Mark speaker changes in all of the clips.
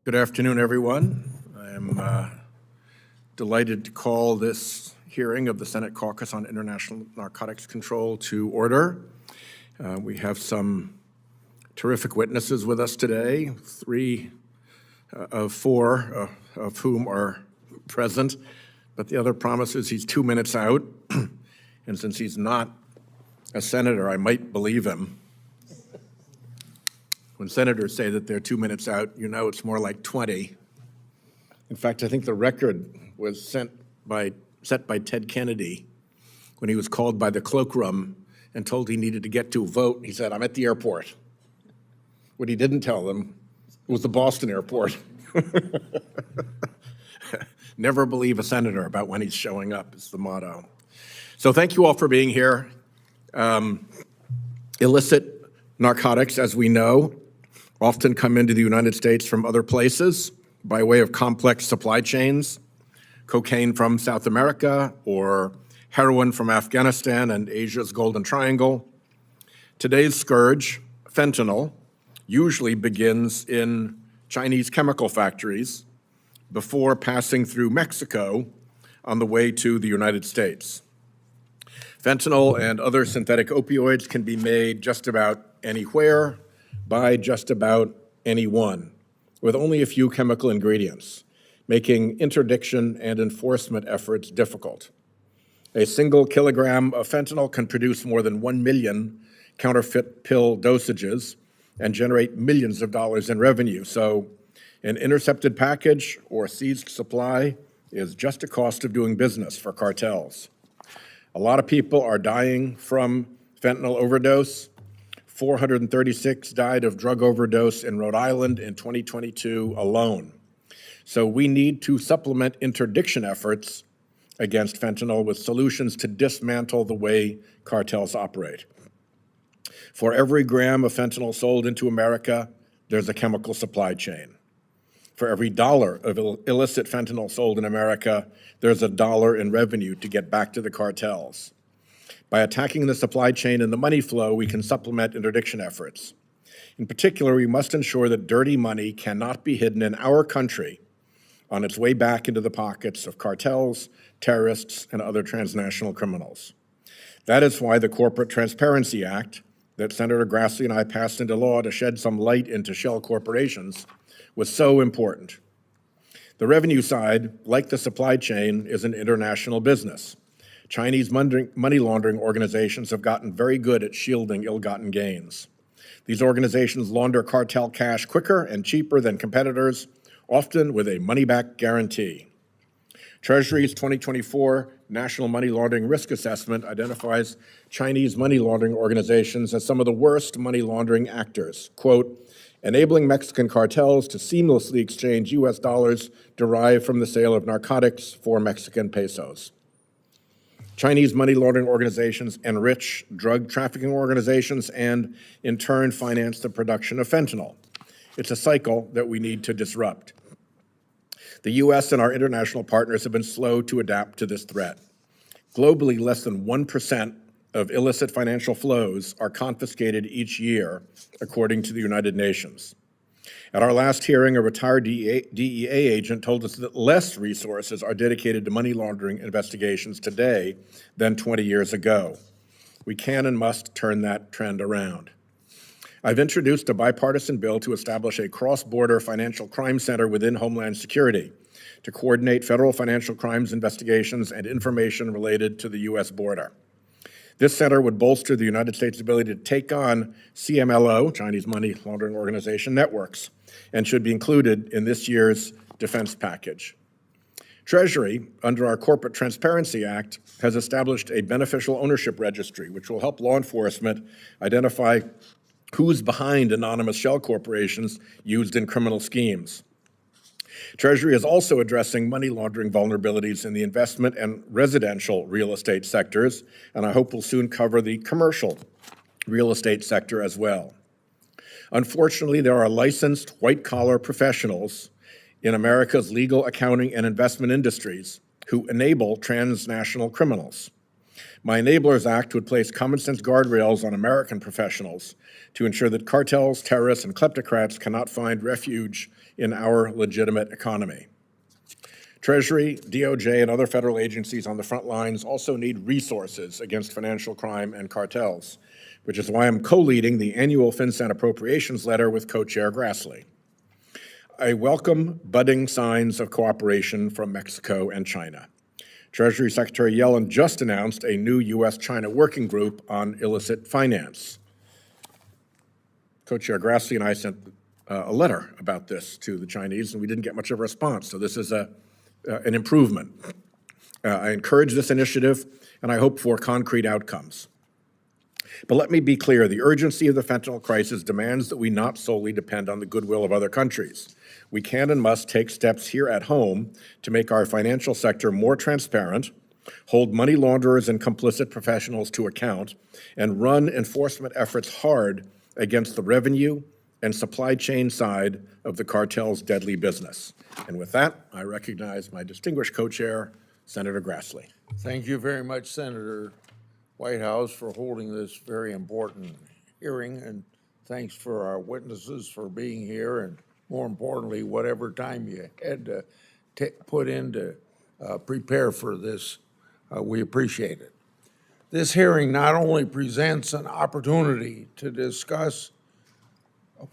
Speaker 1: Good afternoon, everyone. I am delighted to call this hearing of the Senate Caucus on International Narcotics Control to order. We have some terrific witnesses with us today, 3 of 4 of whom are present, but the other promises he's 2 minutes out, and since he's not a senator, I might believe him. When senators say that they're 2 minutes out, you know it's more like 20. In fact, I think the record was set by Ted Kennedy when he was called by the cloakroom and told he needed to get to a vote. He said, "I'm at the airport." What he didn't tell them was the Boston airport. Never believe a senator about when he's showing up is the motto. So thank you all for being here. Illicit narcotics, as we know, often come into the United States from other places by way of complex supply chains, cocaine from South America or heroin from Afghanistan and Asia's Golden Triangle. Today's scourge, fentanyl, usually begins in Chinese chemical factories before passing through Mexico on the way to the United States. Fentanyl and other synthetic opioids can be made just about anywhere by just about anyone, with only a few chemical ingredients, making interdiction and enforcement efforts difficult. A single kilogram of fentanyl can produce more than 1 million counterfeit pill dosages and generate millions of dollars in revenue. So an intercepted package or seized supply is just a cost of doing business for cartels. A lot of people are dying from fentanyl overdose. 436 died of drug overdose in Rhode Island in 2022 alone. So we need to supplement interdiction efforts against fentanyl with solutions to dismantle the way cartels operate. For every gram of fentanyl sold into America, there's a chemical supply chain. For every dollar of illicit fentanyl sold in America, there's a dollar in revenue to get back to the cartels. By attacking the supply chain and the money flow, we can supplement interdiction efforts. In particular, we must ensure that dirty money cannot be hidden in our country on its way back into the pockets of cartels, terrorists, and other transnational criminals. That is why the Corporate Transparency Act that Senator Grassley and I passed into law to shed some light into shell corporations was so important. The revenue side, like the supply chain, is an international business. Chinese money laundering organizations have gotten very good at shielding ill-gotten gains. These organizations launder cartel cash quicker and cheaper than competitors, often with a money-back guarantee. Treasury's 2024 National Money Laundering Risk Assessment identifies Chinese money laundering organizations as some of the worst money laundering actors. Quote, enabling Mexican cartels to seamlessly exchange U.S. dollars derived from the sale of narcotics for Mexican pesos. Chinese money laundering organizations enrich drug trafficking organizations and, in turn, finance the production of fentanyl. It's a cycle that we need to disrupt. The U.S. and our international partners have been slow to adapt to this threat. Globally, less than 1% of illicit financial flows are confiscated each year, according to the United Nations. At our last hearing, a retired DEA agent told us that less resources are dedicated to money laundering investigations today than 20 years ago. We can and must turn that trend around. I've introduced a bipartisan bill to establish a cross-border financial crime center within Homeland Security to coordinate federal financial crimes investigations and information related to the U.S. border. This center would bolster the United States' ability to take on CMLO, Chinese Money Laundering Organization, networks, and should be included in this year's defense package. Treasury, under our Corporate Transparency Act, has established a beneficial ownership registry, which will help law enforcement identify who's behind anonymous shell corporations used in criminal schemes. Treasury is also addressing money laundering vulnerabilities in the investment and residential real estate sectors, and I hope we'll soon cover the commercial real estate sector as well. Unfortunately, there are licensed white-collar professionals in America's legal, accounting, and investment industries who enable transnational criminals. My Enablers Act would place common sense guardrails on American professionals to ensure that cartels, terrorists, and kleptocrats cannot find refuge in our legitimate economy. Treasury, DOJ, and other federal agencies on the front lines also need resources against financial crime and cartels, which is why I'm co-leading the annual FinCEN appropriations letter with co-chair Grassley. I welcome budding signs of cooperation from Mexico and China. Treasury Secretary Yellen just announced a new U.S.-China working group on illicit finance. Co-chair Grassley and I sent a letter about this to the Chinese, and we didn't get much of a response, so this is an improvement. I encourage this initiative, and I hope for concrete outcomes. But let me be clear, the urgency of the fentanyl crisis demands that we not solely depend on the goodwill of other countries. We can and must take steps here at home to make our financial sector more transparent, hold money launderers and complicit professionals to account, and run enforcement efforts hard against the revenue and supply chain side of the cartel's deadly business. And with that, I recognize my distinguished co-chair, Senator Grassley.
Speaker 2: Thank you very much, Senator Whitehouse, for holding this very important hearing, and thanks for our witnesses for being here, and more importantly, whatever time you had to put in to prepare for this, we appreciate it. This hearing not only presents an opportunity to discuss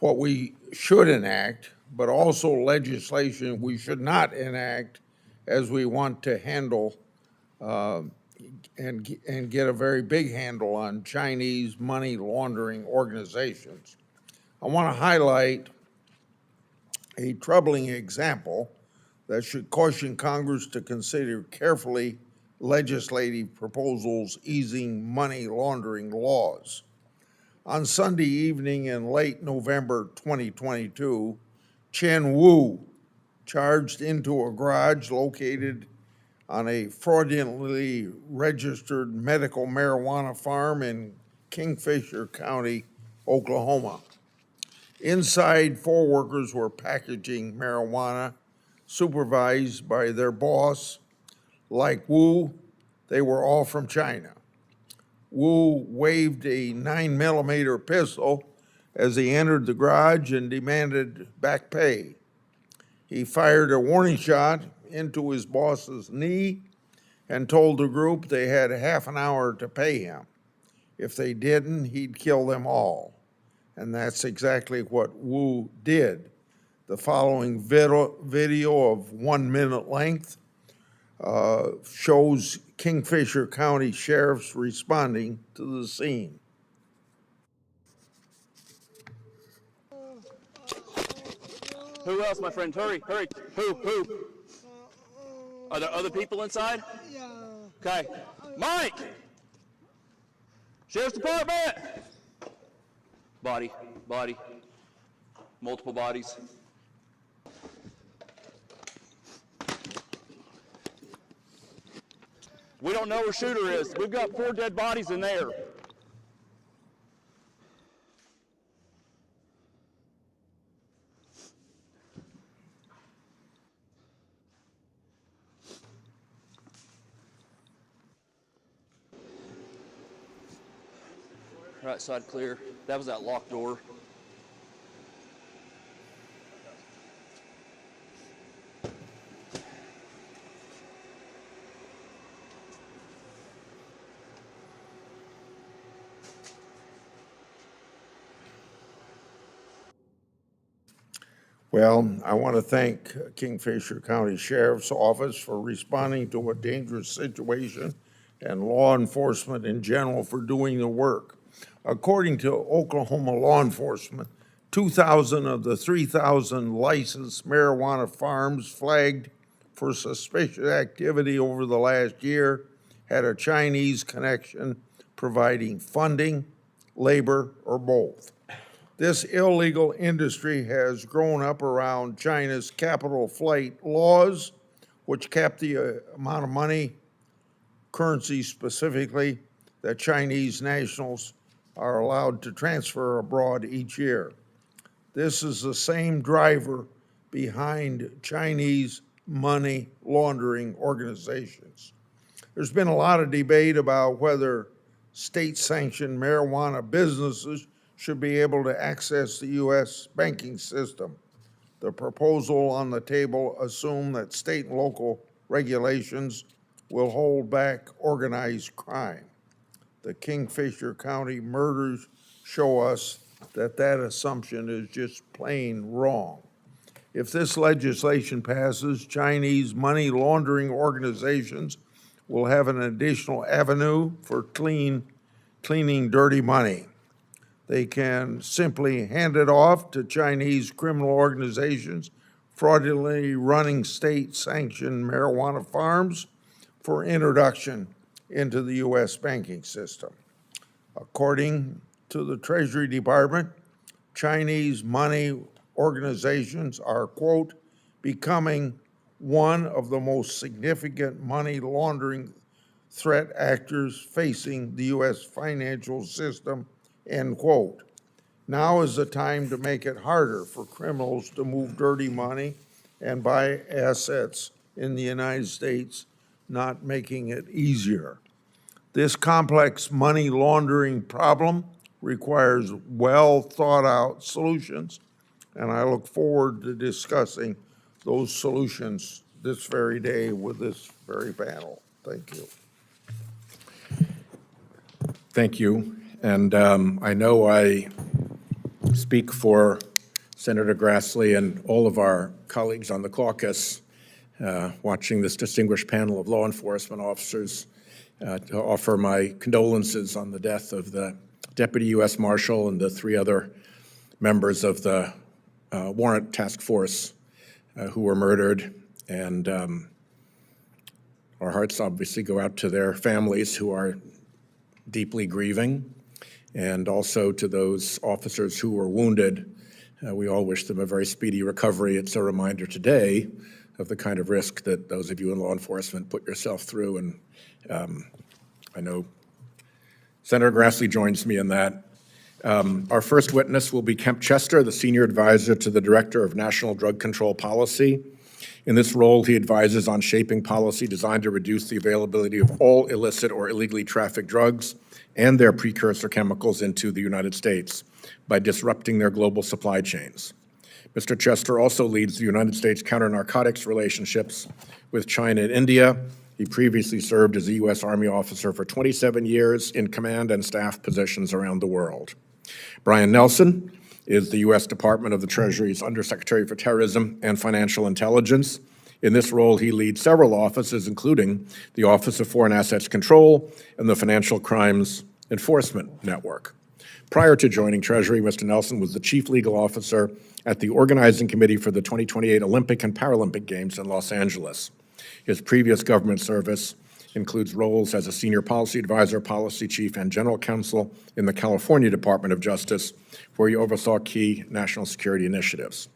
Speaker 2: what we should enact, but also legislation we should not enact as we want to handle and get a very big handle on Chinese money laundering organizations. I want to highlight a troubling example that should caution Congress to consider carefully legislative proposals easing money laundering laws. On Sunday evening in late November 2022, Chen Wu charged into a garage located on a fraudulently registered medical marijuana farm in Kingfisher County, Oklahoma. Inside, 4 workers were packaging marijuana, supervised by their boss. Like Wu, they were all from China. Wu waved a 9mm pistol as he entered the garage and demanded back pay. He fired a warning shot into his boss's knee and told the group they had half an hour to pay him. If they didn't, he'd kill them all. And that's exactly what Wu did. The following video of 1 minute length shows Kingfisher County sheriffs responding to the scene.
Speaker 3: Who else, my friend? Hurry, hurry. Who? Are there other people inside?
Speaker 4: Yeah.
Speaker 3: Okay. Mike! Sheriff's Department! Body. Multiple bodies. We don't know where shooter is. We've got 4 dead bodies in there. Right side clear. That was that locked door.
Speaker 2: Well, I want to thank Kingfisher County Sheriff's Office for responding to a dangerous situation and law enforcement in general for doing the work. According to Oklahoma law enforcement, 2,000 of the 3,000 licensed marijuana farms flagged for suspicious activity over the last year had a Chinese connection providing funding, labor, or both. This illegal industry has grown up around China's capital flight laws, which cap the amount of money, currency specifically, that Chinese nationals are allowed to transfer abroad each year. This is the same driver behind Chinese money laundering organizations. There's been a lot of debate about whether state-sanctioned marijuana businesses should be able to access the U.S. banking system. The proposal on the table assumes that state and local regulations will hold back organized crime. The Kingfisher County murders show us that that assumption is just plain wrong. If this legislation passes, Chinese money laundering organizations will have an additional avenue for cleaning dirty money. They can simply hand it off to Chinese criminal organizations fraudulently running state-sanctioned marijuana farms for introduction into the U.S. banking system. According to the Treasury Department, Chinese money organizations are, quote, becoming one of the most significant money laundering threat actors facing the U.S. financial system, end quote. Now is the time to make it harder for criminals to move dirty money and buy assets in the United States, not making it easier. This complex money laundering problem requires well-thought-out solutions, and I look forward to discussing those solutions this very day with this very panel. Thank you.
Speaker 1: Thank you. And I know I speak for Senator Grassley and all of our colleagues on the caucus watching this distinguished panel of law enforcement officers to offer my condolences on the death of the Deputy U.S. Marshal and the 3 other members of the warrant task force who were murdered. And our hearts obviously go out to their families who are deeply grieving, and also to those officers who were wounded. We all wish them a very speedy recovery. It's a reminder today of the kind of risk that those of you in law enforcement put yourself through, and I know Senator Grassley joins me in that. Our first witness will be Kemp Chester, the Senior Advisor to the Director of National Drug Control Policy. In this role, he advises on shaping policy designed to reduce the availability of all illicit or illegally trafficked drugs and their precursor chemicals into the United States by disrupting their global supply chains. Mr. Chester also leads the United States counter-narcotics relationships with China and India. He previously served as a U.S. Army officer for 27 years in command and staff positions around the world. Brian Nelson is the U.S. Department of the Treasury's Undersecretary for Terrorism and Financial Intelligence. In this role, he leads several offices, including the Office of Foreign Assets Control and the Financial Crimes Enforcement Network. Prior to joining Treasury, Mr. Nelson was the Chief Legal Officer at the Organizing Committee for the 2028 Olympic and Paralympic Games in Los Angeles. His previous government service includes roles as a Senior Policy Advisor, Policy Chief, and General Counsel in the California Department of Justice, where he oversaw key national security initiatives.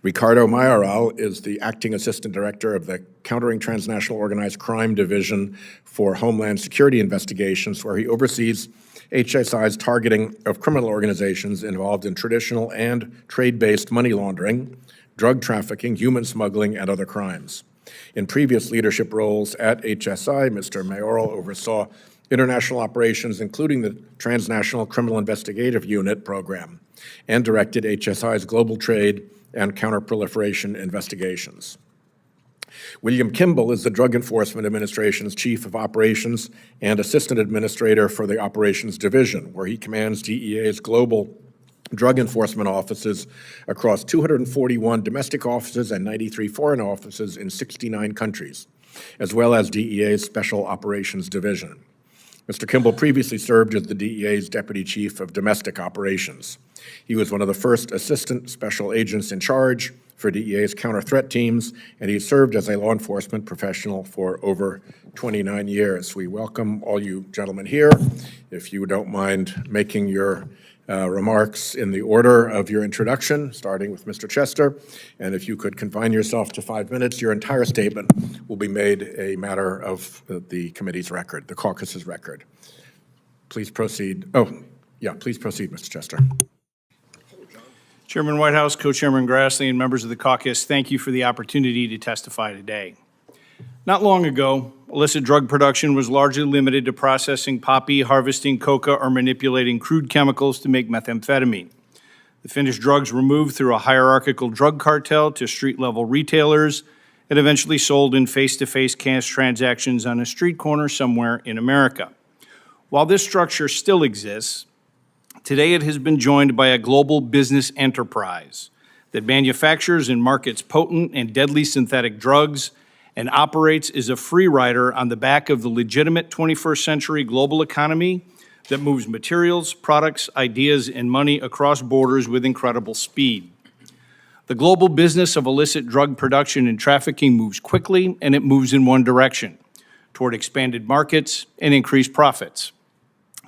Speaker 1: Ricardo Mayoral is the Acting Assistant Director of the Countering Transnational Organized Crime Division for Homeland Security Investigations, where he oversees HSI's targeting of criminal organizations involved in traditional and trade-based money laundering, drug trafficking, human smuggling, and other crimes. In previous leadership roles at HSI, Mr. Mayoral oversaw international operations, including the Transnational Criminal Investigative Unit program, and directed HSI's global trade and counterproliferation investigations. William Kimball is the Drug Enforcement Administration's Chief of Operations and Assistant Administrator for the Operations Division, where he commands DEA's global drug enforcement offices across 241 domestic offices and 93 foreign offices in 69 countries, as well as DEA's Special Operations Division. Mr. Kimball previously served as the DEA's Deputy Chief of Domestic Operations. He was one of the first assistant special agents in charge for DEA's counter-threat teams, and he served as a law enforcement professional for over 29 years. We welcome all you gentlemen here. If you don't mind making your remarks in the order of your introduction, starting with Mr. Chester, and if you could confine yourself to 5 minutes, your entire statement will be made a matter of the committee's record, the caucus's record. Please proceed. Please proceed, Mr. Chester.
Speaker 4: Chairman Whitehouse, Co-Chairman Grassley, and members of the caucus, thank you for the opportunity to testify today. Not long ago, illicit drug production was largely limited to processing poppy, harvesting coca, or manipulating crude chemicals to make methamphetamine. The finished drugs were moved through a hierarchical drug cartel to street-level retailers and eventually sold in face-to-face cash transactions on a street corner somewhere in America. While this structure still exists, today it has been joined by a global business enterprise that manufactures and markets potent and deadly synthetic drugs and operates as a free rider on the back of the legitimate 21st century global economy that moves materials, products, ideas, and money across borders with incredible speed. The global business of illicit drug production and trafficking moves quickly, and it moves in one direction, toward expanded markets and increased profits.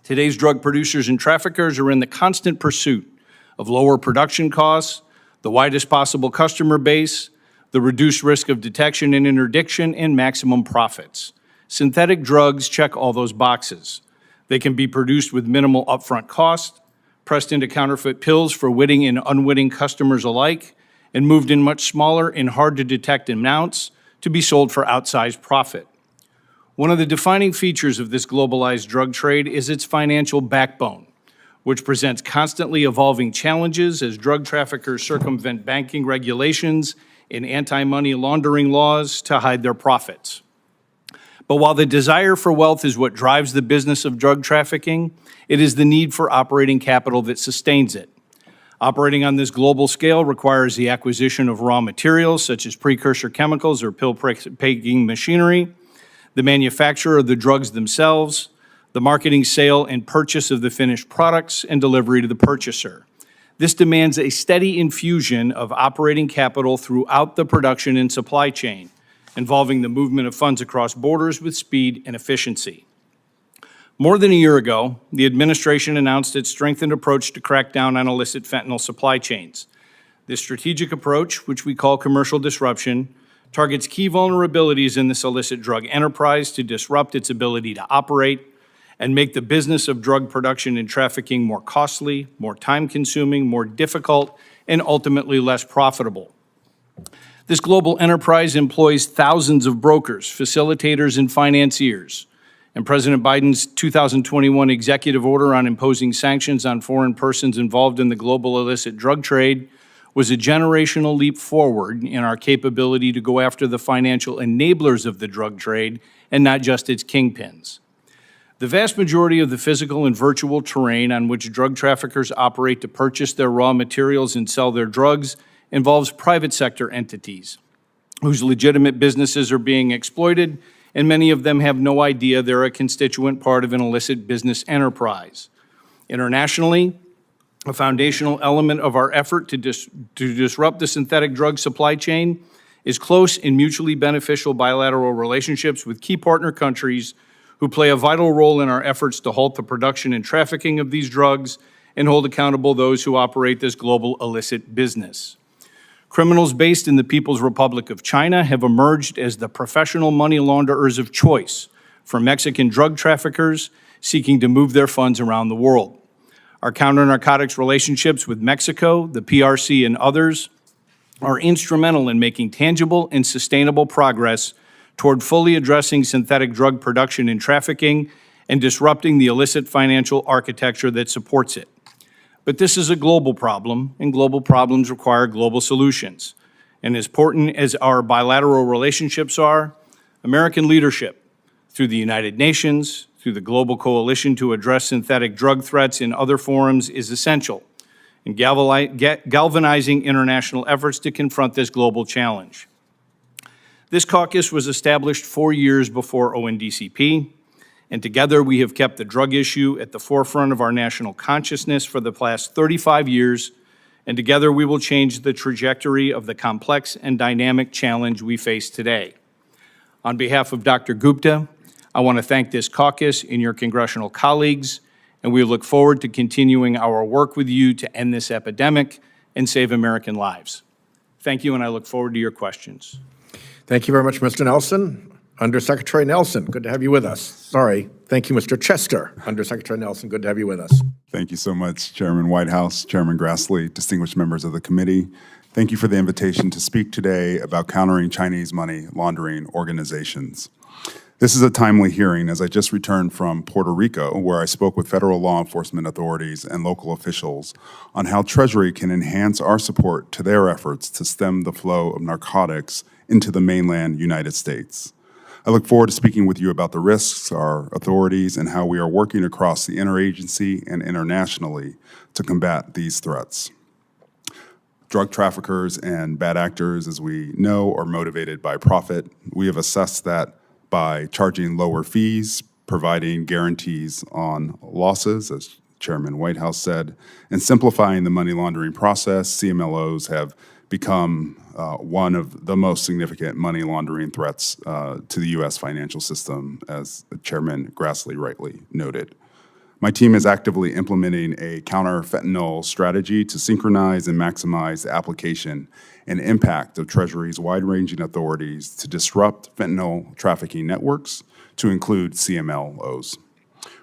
Speaker 4: Today's drug producers and traffickers are in the constant pursuit of lower production costs, the widest possible customer base, the reduced risk of detection and interdiction, and maximum profits. Synthetic drugs check all those boxes. They can be produced with minimal upfront cost, pressed into counterfeit pills for witting and unwitting customers alike, and moved in much smaller and hard-to-detect amounts to be sold for outsized profit. One of the defining features of this globalized drug trade is its financial backbone, which presents constantly evolving challenges as drug traffickers circumvent banking regulations and anti-money laundering laws to hide their profits. But while the desire for wealth is what drives the business of drug trafficking, it is the need for operating capital that sustains it. Operating on this global scale requires the acquisition of raw materials such as precursor chemicals or pill-making machinery, the manufacture of the drugs themselves, the marketing, sale, and purchase of the finished products, and delivery to the purchaser. This demands a steady infusion of operating capital throughout the production and supply chain, involving the movement of funds across borders with speed and efficiency. More than a year ago, the administration announced its strengthened approach to crack down on illicit fentanyl supply chains. This strategic approach, which we call commercial disruption, targets key vulnerabilities in this illicit drug enterprise to disrupt its ability to operate and make the business of drug production and trafficking more costly, more time-consuming, more difficult, and ultimately less profitable. This global enterprise employs thousands of brokers, facilitators, and financiers. And President Biden's 2021 executive order on imposing sanctions on foreign persons involved in the global illicit drug trade was a generational leap forward in our capability to go after the financial enablers of the drug trade and not just its kingpins. The vast majority of the physical and virtual terrain on which drug traffickers operate to purchase their raw materials and sell their drugs involves private sector entities whose legitimate businesses are being exploited, and many of them have no idea they're a constituent part of an illicit business enterprise. Internationally, a foundational element of our effort to disrupt the synthetic drug supply chain is close and mutually beneficial bilateral relationships with key partner countries who play a vital role in our efforts to halt the production and trafficking of these drugs and hold accountable those who operate this global illicit business. Criminals based in the People's Republic of China have emerged as the professional money launderers of choice for Mexican drug traffickers seeking to move their funds around the world. Our counter-narcotics relationships with Mexico, the PRC, and others are instrumental in making tangible and sustainable progress toward fully addressing synthetic drug production and trafficking and disrupting the illicit financial architecture that supports it. But this is a global problem, and global problems require global solutions. And as important as our bilateral relationships are, American leadership, through the United Nations, through the Global Coalition to Address Synthetic Drug Threats in other forums, is essential in galvanizing international efforts to confront this global challenge. This caucus was established 4 years before ONDCP, and together we have kept the drug issue at the forefront of our national consciousness for the past 35 years, and together we will change the trajectory of the complex and dynamic challenge we face today. On behalf of Dr. Gupta, I want to thank this caucus and your congressional colleagues, and we look forward to continuing our work with you to end this epidemic and save American lives. Thank you, and I look forward to your questions.
Speaker 1: Thank you very much, Mr. Nelson. Undersecretary Nelson, good to have you with us. Sorry. Thank you, Mr. Chester. Undersecretary Nelson, good to have you with us.
Speaker 5: Thank you so much, Chairman Whitehouse, Chairman Grassley, distinguished members of the committee. Thank you for the invitation to speak today about countering Chinese money laundering organizations. This is a timely hearing as I just returned from Puerto Rico, where I spoke with federal law enforcement authorities and local officials on how Treasury can enhance our support to their efforts to stem the flow of narcotics into the mainland United States. I look forward to speaking with you about the risks, our authorities, and how we are working across the interagency and internationally to combat these threats. Drug traffickers and bad actors, as we know, are motivated by profit. We have assessed that by charging lower fees, providing guarantees on losses, as Chairman Whitehouse said, and simplifying the money laundering process. CMLOs have become one of the most significant money laundering threats to the U.S. financial system, as Chairman Grassley rightly noted. My team is actively implementing a counter-fentanyl strategy to synchronize and maximize the application and impact of Treasury's wide-ranging authorities to disrupt fentanyl trafficking networks, to include CMLOs.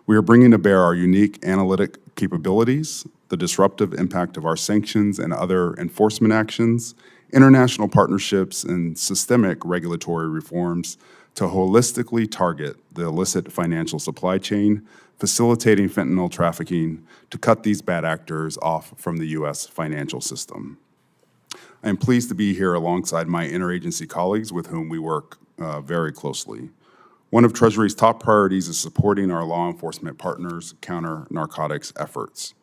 Speaker 5: We are bringing to bear our unique analytic capabilities, the disruptive impact of our sanctions and other enforcement actions, international partnerships, and systemic regulatory reforms to holistically target the illicit financial supply chain, facilitating fentanyl trafficking to cut these bad actors off from the U.S. financial system. I am pleased to be here alongside my interagency colleagues with whom we work very closely. One of Treasury's top priorities is supporting our law enforcement partners' counter-narcotics efforts.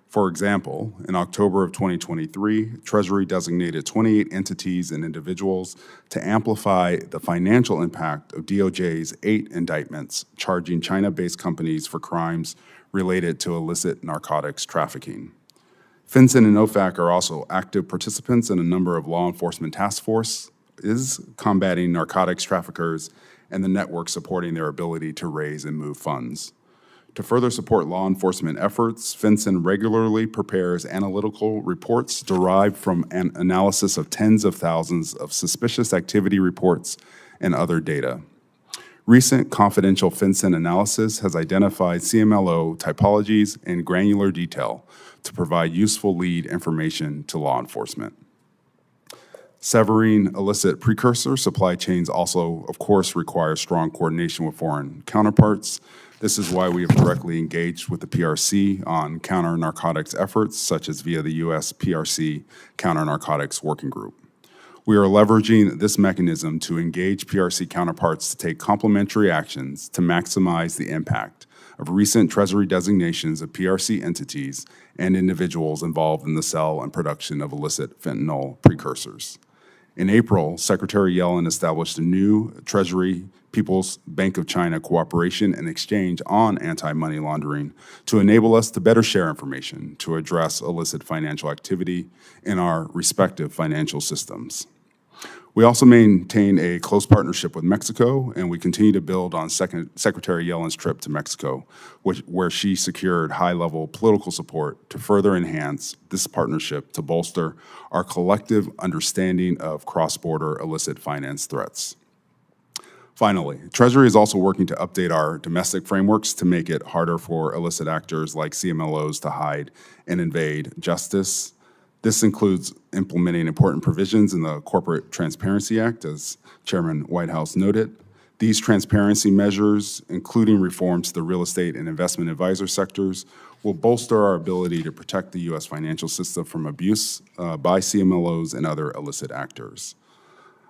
Speaker 5: For example, in October of 2023, Treasury designated 28 entities and individuals to amplify the financial impact of DOJ's 8 indictments charging China-based companies for crimes related to illicit narcotics trafficking. FinCEN and OFAC are also active participants in a number of law enforcement task forces combating narcotics traffickers and the network supporting their ability to raise and move funds. To further support law enforcement efforts, FinCEN regularly prepares analytical reports derived from an analysis of tens of thousands of suspicious activity reports and other data. Recent confidential FinCEN analysis has identified CMLO typologies in granular detail to provide useful lead information to law enforcement. Severing illicit precursor supply chains also, of course, requires strong coordination with foreign counterparts. This is why we have directly engaged with the PRC on counter-narcotics efforts, such as via the U.S. PRC Counter-Narcotics Working Group. We are leveraging this mechanism to engage PRC counterparts to take complementary actions to maximize the impact of recent Treasury designations of PRC entities and individuals involved in the sale and production of illicit fentanyl precursors. In April, Secretary Yellen established a new Treasury People's Bank of China cooperation and exchange on anti-money laundering to enable us to better share information to address illicit financial activity in our respective financial systems. We also maintain a close partnership with Mexico, and we continue to build on Secretary Yellen's trip to Mexico, where she secured high-level political support to further enhance this partnership to bolster our collective understanding of cross-border illicit finance threats. Finally, Treasury is also working to update our domestic frameworks to make it harder for illicit actors like CMLOs to hide and evade justice. This includes implementing important provisions in the Corporate Transparency Act, as Chairman Whitehouse noted. These transparency measures, including reforms to the real estate and investment advisor sectors, will bolster our ability to protect the U.S. financial system from abuse by CMLOs and other illicit actors.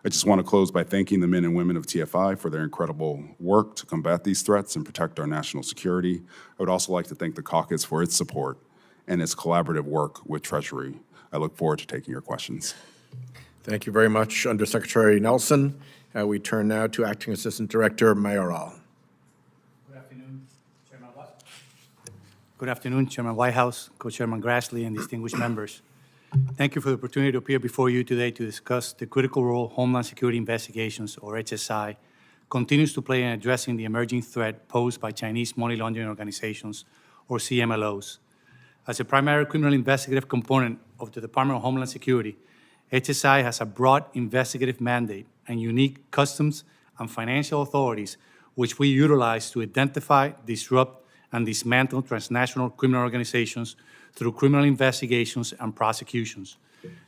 Speaker 5: I just want to close by thanking the men and women of TFI for their incredible work to combat these threats and protect our national security. I would also like to thank the caucus for its support and its collaborative work with Treasury. I look forward to taking your questions.
Speaker 1: Thank you very much, Undersecretary Nelson. We turn now to Acting Assistant Director Mayoral.
Speaker 6: Good afternoon, Chairman White. Good afternoon, Chairman Whitehouse, Co-Chairman Grassley, and distinguished members. Thank you for the opportunity to appear before you today to discuss the critical role Homeland Security Investigations, or HSI, continues to play in addressing the emerging threat posed by Chinese money laundering organizations, or CMLOs. As a primary criminal investigative component of the Department of Homeland Security, HSI has a broad investigative mandate and unique customs and financial authorities which we utilize to identify, disrupt, and dismantle transnational criminal organizations through criminal investigations and prosecutions.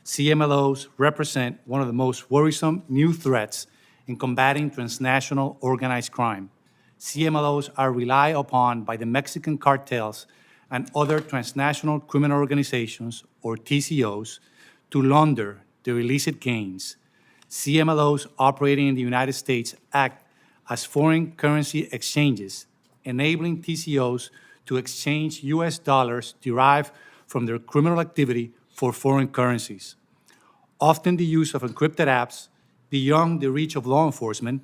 Speaker 6: CMLOs represent one of the most worrisome new threats in combating transnational organized crime. CMLOs are relied upon by the Mexican cartels and other transnational criminal organizations, or TCOs, to launder their illicit gains. CMLOs operating in the United States act as foreign currency exchanges, enabling TCOs to exchange U.S. dollars derived from their criminal activity for foreign currencies. Often the use of encrypted apps beyond the reach of law enforcement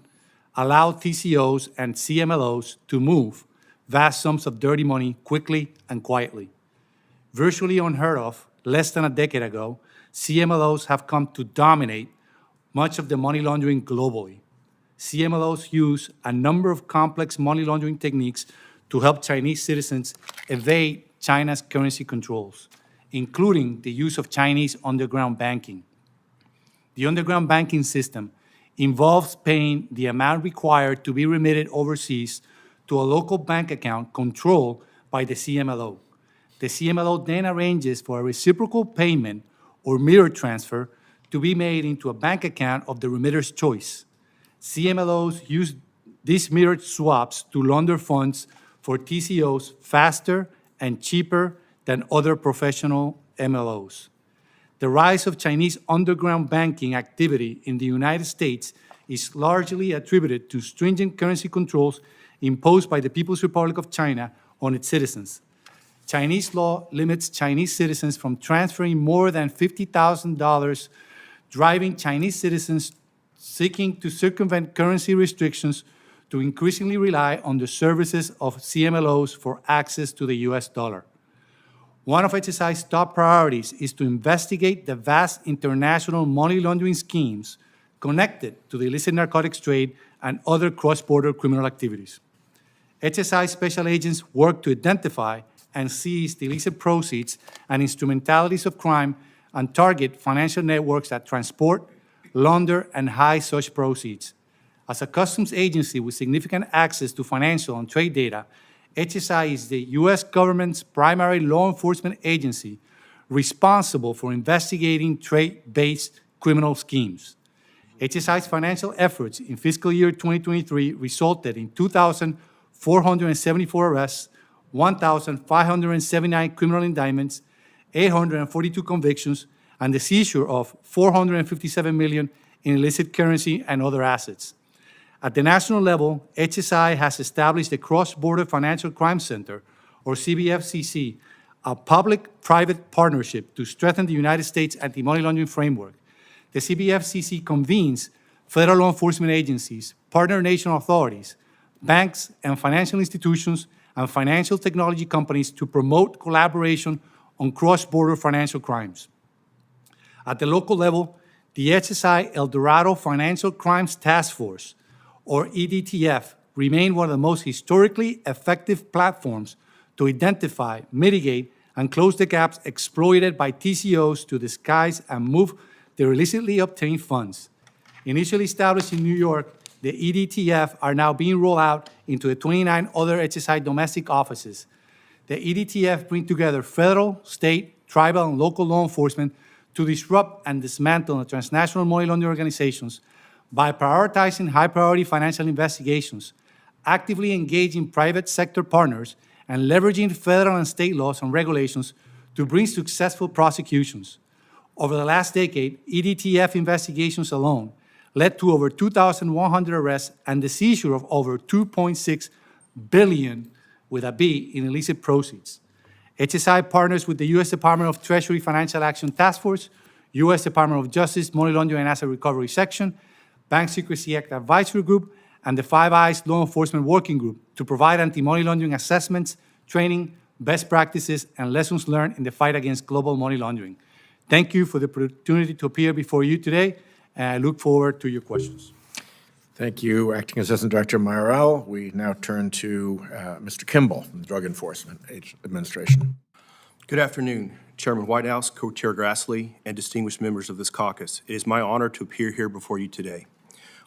Speaker 6: allow TCOs and CMLOs to move vast sums of dirty money quickly and quietly. Virtually unheard of, less than a decade ago, CMLOs have come to dominate much of the money laundering globally. CMLOs use a number of complex money laundering techniques to help Chinese citizens evade China's currency controls, including the use of Chinese underground banking. The underground banking system involves paying the amount required to be remitted overseas to a local bank account controlled by the CMLO. The CMLO then arranges for a reciprocal payment or mirror transfer to be made into a bank account of the remitter's choice. CMLOs use these mirrored swaps to launder funds for TCOs faster and cheaper than other professional MLOs. The rise of Chinese underground banking activity in the United States is largely attributed to stringent currency controls imposed by the People's Republic of China on its citizens. Chinese law limits Chinese citizens from transferring more than $50,000, driving Chinese citizens seeking to circumvent currency restrictions to increasingly rely on the services of CMLOs for access to the US dollar. One of HSI's top priorities is to investigate the vast international money laundering schemes connected to the illicit narcotics trade and other cross-border criminal activities. HSI special agents work to identify and seize the illicit proceeds and instrumentalities of crime and target financial networks that transport, launder, and hide such proceeds. As a customs agency with significant access to financial and trade data, HSI is the U.S. government's primary law enforcement agency responsible for investigating trade-based criminal schemes. HSI's financial efforts in fiscal year 2023 resulted in 2,474 arrests, 1,579 criminal indictments, 842 convictions, and the seizure of $457 million in illicit currency and other assets. At the national level, HSI has established the Cross-Border Financial Crime Center, or CBFCC, a public-private partnership to strengthen the United States anti-money laundering framework. The CBFCC convenes federal law enforcement agencies, partner nation authorities, banks and financial institutions, and financial technology companies to promote collaboration on cross-border financial crimes. At the local level, the HSI El Dorado Financial Crimes Task Force, or EDTF, remain one of the most historically effective platforms to identify, mitigate, and close the gaps exploited by TCOs to disguise and move their illicitly obtained funds. Initially established in New York, the EDTF are now being rolled out into the 29 other HSI domestic offices. The EDTF bring together federal, state, tribal, and local law enforcement to disrupt and dismantle the transnational money laundering organizations by prioritizing high-priority financial investigations, actively engaging private sector partners, and leveraging federal and state laws and regulations to bring successful prosecutions. Over the last decade, EDTF investigations alone led to over 2,100 arrests and the seizure of over $2.6 billion, with a B, in illicit proceeds. HSI partners with the U.S. Department of Treasury Financial Action Task Force, U.S. Department of Justice Money Laundering and Asset Recovery Section, Bank Secrecy Act Advisory Group, and the Five Eyes Law Enforcement Working Group to provide anti-money laundering assessments, training, best practices, and lessons learned in the fight against global money laundering. Thank you for the opportunity to appear before you today, and I look forward to your questions.
Speaker 1: Thank you, Acting Assistant Director Myrell. We now turn to Mr. Kimball from the Drug Enforcement Administration.
Speaker 7: Good afternoon, Chairman Whitehouse, Co-Chair Grassley, and distinguished members of this caucus. It is my honor to appear here before you today.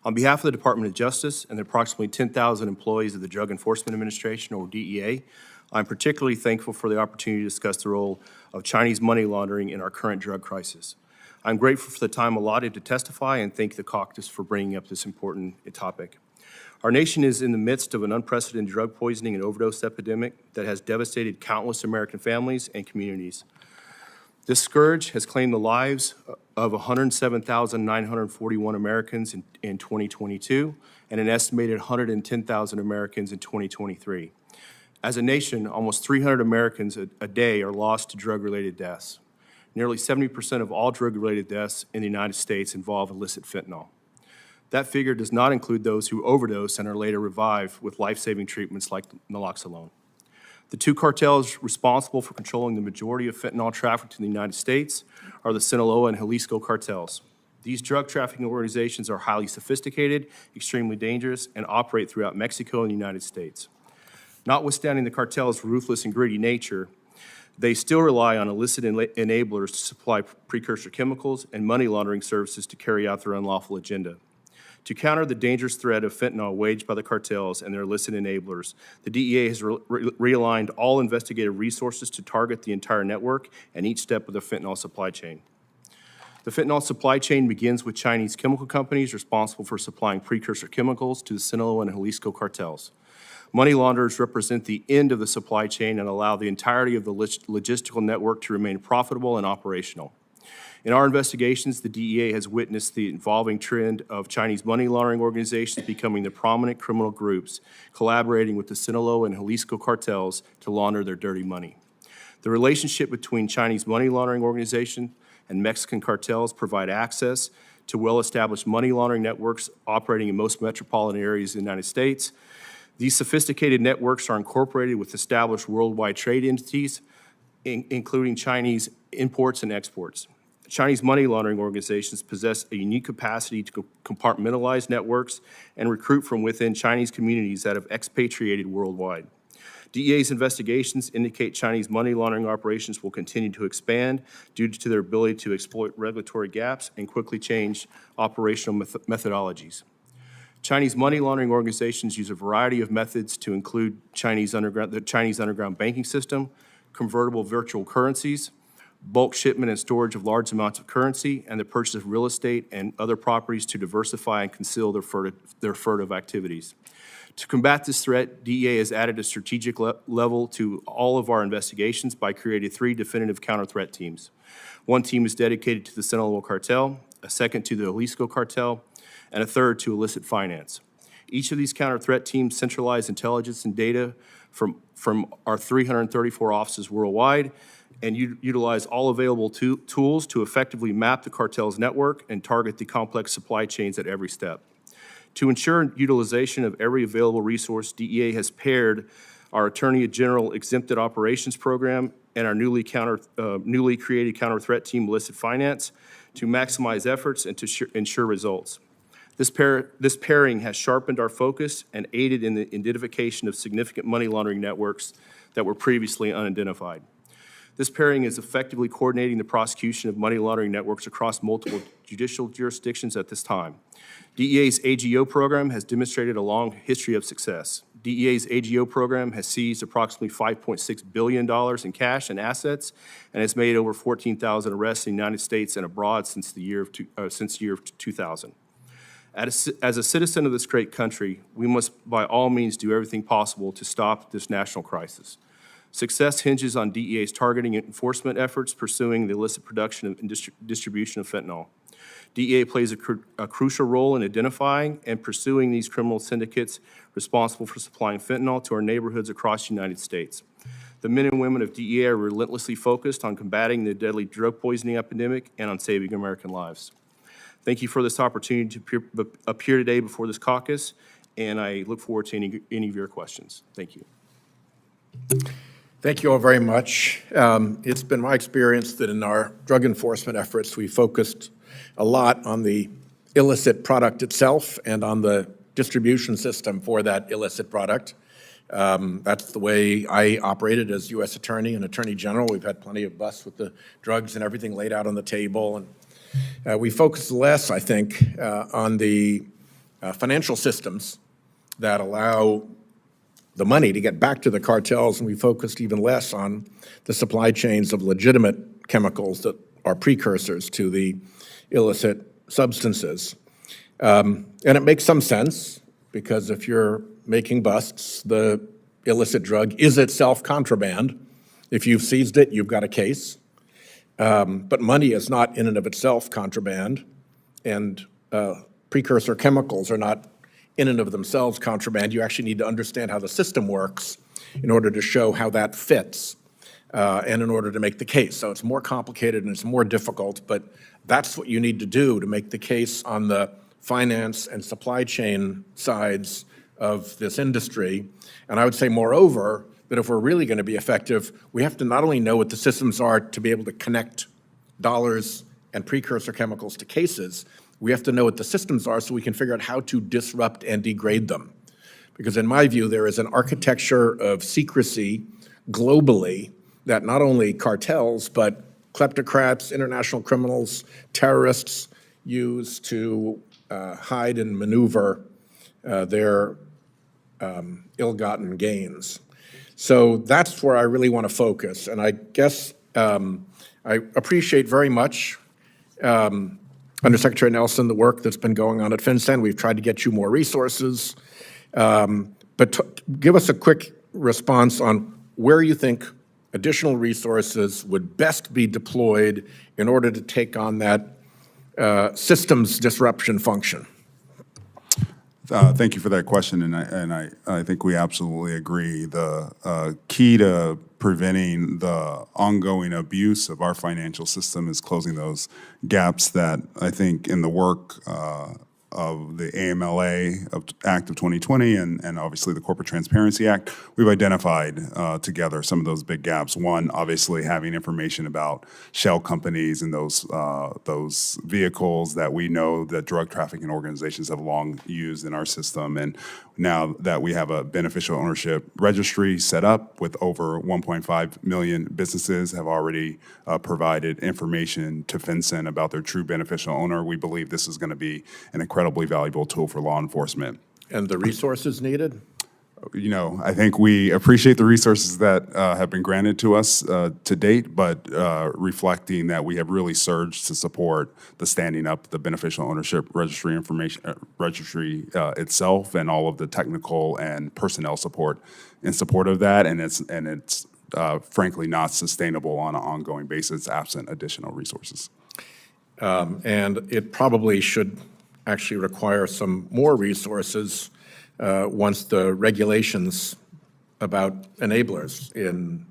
Speaker 7: On behalf of the Department of Justice and the approximately 10,000 employees of the Drug Enforcement Administration, or DEA, I'm particularly thankful for the opportunity to discuss the role of Chinese money laundering in our current drug crisis. I'm grateful for the time allotted to testify and thank the caucus for bringing up this important topic. Our nation is in the midst of an unprecedented drug poisoning and overdose epidemic that has devastated countless American families and communities. This scourge has claimed the lives of 107,941 Americans in 2022 and an estimated 110,000 Americans in 2023. As a nation, almost 300 Americans a day are lost to drug-related deaths. Nearly 70% of all drug-related deaths in the United States involve illicit fentanyl. That figure does not include those who overdose and are later revived with life-saving treatments like naloxone. The two cartels responsible for controlling the majority of fentanyl trafficked in the United States are the Sinaloa and Jalisco cartels. These drug trafficking organizations are highly sophisticated, extremely dangerous, and operate throughout Mexico and the United States. Notwithstanding the cartel's ruthless and greedy nature, they still rely on illicit enablers to supply precursor chemicals and money laundering services to carry out their unlawful agenda. To counter the dangerous threat of fentanyl waged by the cartels and their illicit enablers, the DEA has realigned all investigative resources to target the entire network and each step of the fentanyl supply chain. The fentanyl supply chain begins with Chinese chemical companies responsible for supplying precursor chemicals to the Sinaloa and Jalisco cartels. Money launderers represent the end of the supply chain and allow the entirety of the logistical network to remain profitable and operational. In our investigations, the DEA has witnessed the evolving trend of Chinese money laundering organizations becoming the prominent criminal groups, collaborating with the Sinaloa and Jalisco cartels to launder their dirty money. The relationship between Chinese money laundering organizations and Mexican cartels provide access to well-established money laundering networks operating in most metropolitan areas of the United States. These sophisticated networks are incorporated with established worldwide trade entities, including Chinese imports and exports. Chinese money laundering organizations possess a unique capacity to compartmentalize networks and recruit from within Chinese communities that have expatriated worldwide. DEA's investigations indicate Chinese money laundering operations will continue to expand due to their ability to exploit regulatory gaps and quickly change operational methodologies. Chinese money laundering organizations use a variety of methods to include the Chinese underground banking system, convertible virtual currencies, bulk shipment and storage of large amounts of currency, and the purchase of real estate and other properties to diversify and conceal their furtive activities. To combat this threat, DEA has added a strategic level to all of our investigations by creating 3 definitive counter-threat teams. One team is dedicated to the Sinaloa cartel, a second to the Jalisco cartel, and a third to illicit finance. Each of these counter-threat teams centralize intelligence and data from our 334 offices worldwide and utilize all available tools to effectively map the cartel's network and target the complex supply chains at every step. To ensure utilization of every available resource, DEA has paired our Attorney General Exempted Operations Program and our newly created counter-threat team, Illicit Finance, to maximize efforts and to ensure results. This pairing has sharpened our focus and aided in the identification of significant money laundering networks that were previously unidentified. This pairing is effectively coordinating the prosecution of money laundering networks across multiple judicial jurisdictions at this time. DEA's AGO program has demonstrated a long history of success. DEA's AGO program has seized approximately $5.6 billion in cash and assets and has made over 14,000 arrests in the United States and abroad since the year of 2000. As a citizen of this great country, we must by all means do everything possible to stop this national crisis. Success hinges on DEA's targeting and enforcement efforts pursuing the illicit production and distribution of fentanyl. DEA plays a crucial role in identifying and pursuing these criminal syndicates responsible for supplying fentanyl to our neighborhoods across the United States. The men and women of DEA are relentlessly focused on combating the deadly drug poisoning epidemic and on saving American lives. Thank you for this opportunity to appear today before this caucus, and I look forward to any of your questions. Thank you.
Speaker 1: Thank you all very much. It's been my experience that in our drug enforcement efforts, we focused a lot on the illicit product itself and on the distribution system for that illicit product. That's the way I operated as U.S. Attorney and Attorney General. We've had plenty of busts with the drugs and everything laid out on the table. And we focused less, I think, on the financial systems that allow the money to get back to the cartels, and we focused even less on the supply chains of legitimate chemicals that are precursors to the illicit substances. And it makes some sense, because if you're making busts, the illicit drug is itself contraband. If you've seized it, you've got a case. But money is not in and of itself contraband, and precursor chemicals are not in and of themselves contraband. You actually need to understand how the system works in order to show how that fits and in order to make the case. So it's more complicated and it's more difficult, but that's what you need to do to make the case on the finance and supply chain sides of this industry. And I would say, moreover, that if we're really going to be effective, we have to not only know what the systems are to be able to connect dollars and precursor chemicals to cases, we have to know what the systems are so we can figure out how to disrupt and degrade them. Because in my view, there is an architecture of secrecy globally that not only cartels, but kleptocrats, international criminals, terrorists use to hide and maneuver their ill-gotten gains. So that's where I really want to focus. And I guess I appreciate very much, Undersecretary Nelson, the work that's been going on at FinCEN. We've tried to get you more resources. But give us a quick response on where you think additional resources would best be deployed in order to take on that systems disruption function.
Speaker 5: Thank you for that question, and I think we absolutely agree. The key to preventing the ongoing abuse of our financial system is closing those gaps that I think in the work of the AMLA Act of 2020 and obviously the Corporate Transparency Act, we've identified together some of those big gaps. One, obviously having information about shell companies and those vehicles that we know that drug trafficking organizations have long used in our system. And now that we have a beneficial ownership registry set up with over 1.5 million businesses have already provided information to FinCEN about their true beneficial owner, we believe this is going to be an incredibly valuable tool for law enforcement.
Speaker 1: And the resources needed?
Speaker 5: You know, I think we appreciate the resources that have been granted to us to date, but reflecting that we have really surged to support the standing up the beneficial ownership registry registry itself, and all of the technical and personnel support in support of that. And it's frankly not sustainable on an ongoing basis absent additional resources.
Speaker 1: And it probably should actually require some more resources once the regulations about enablers in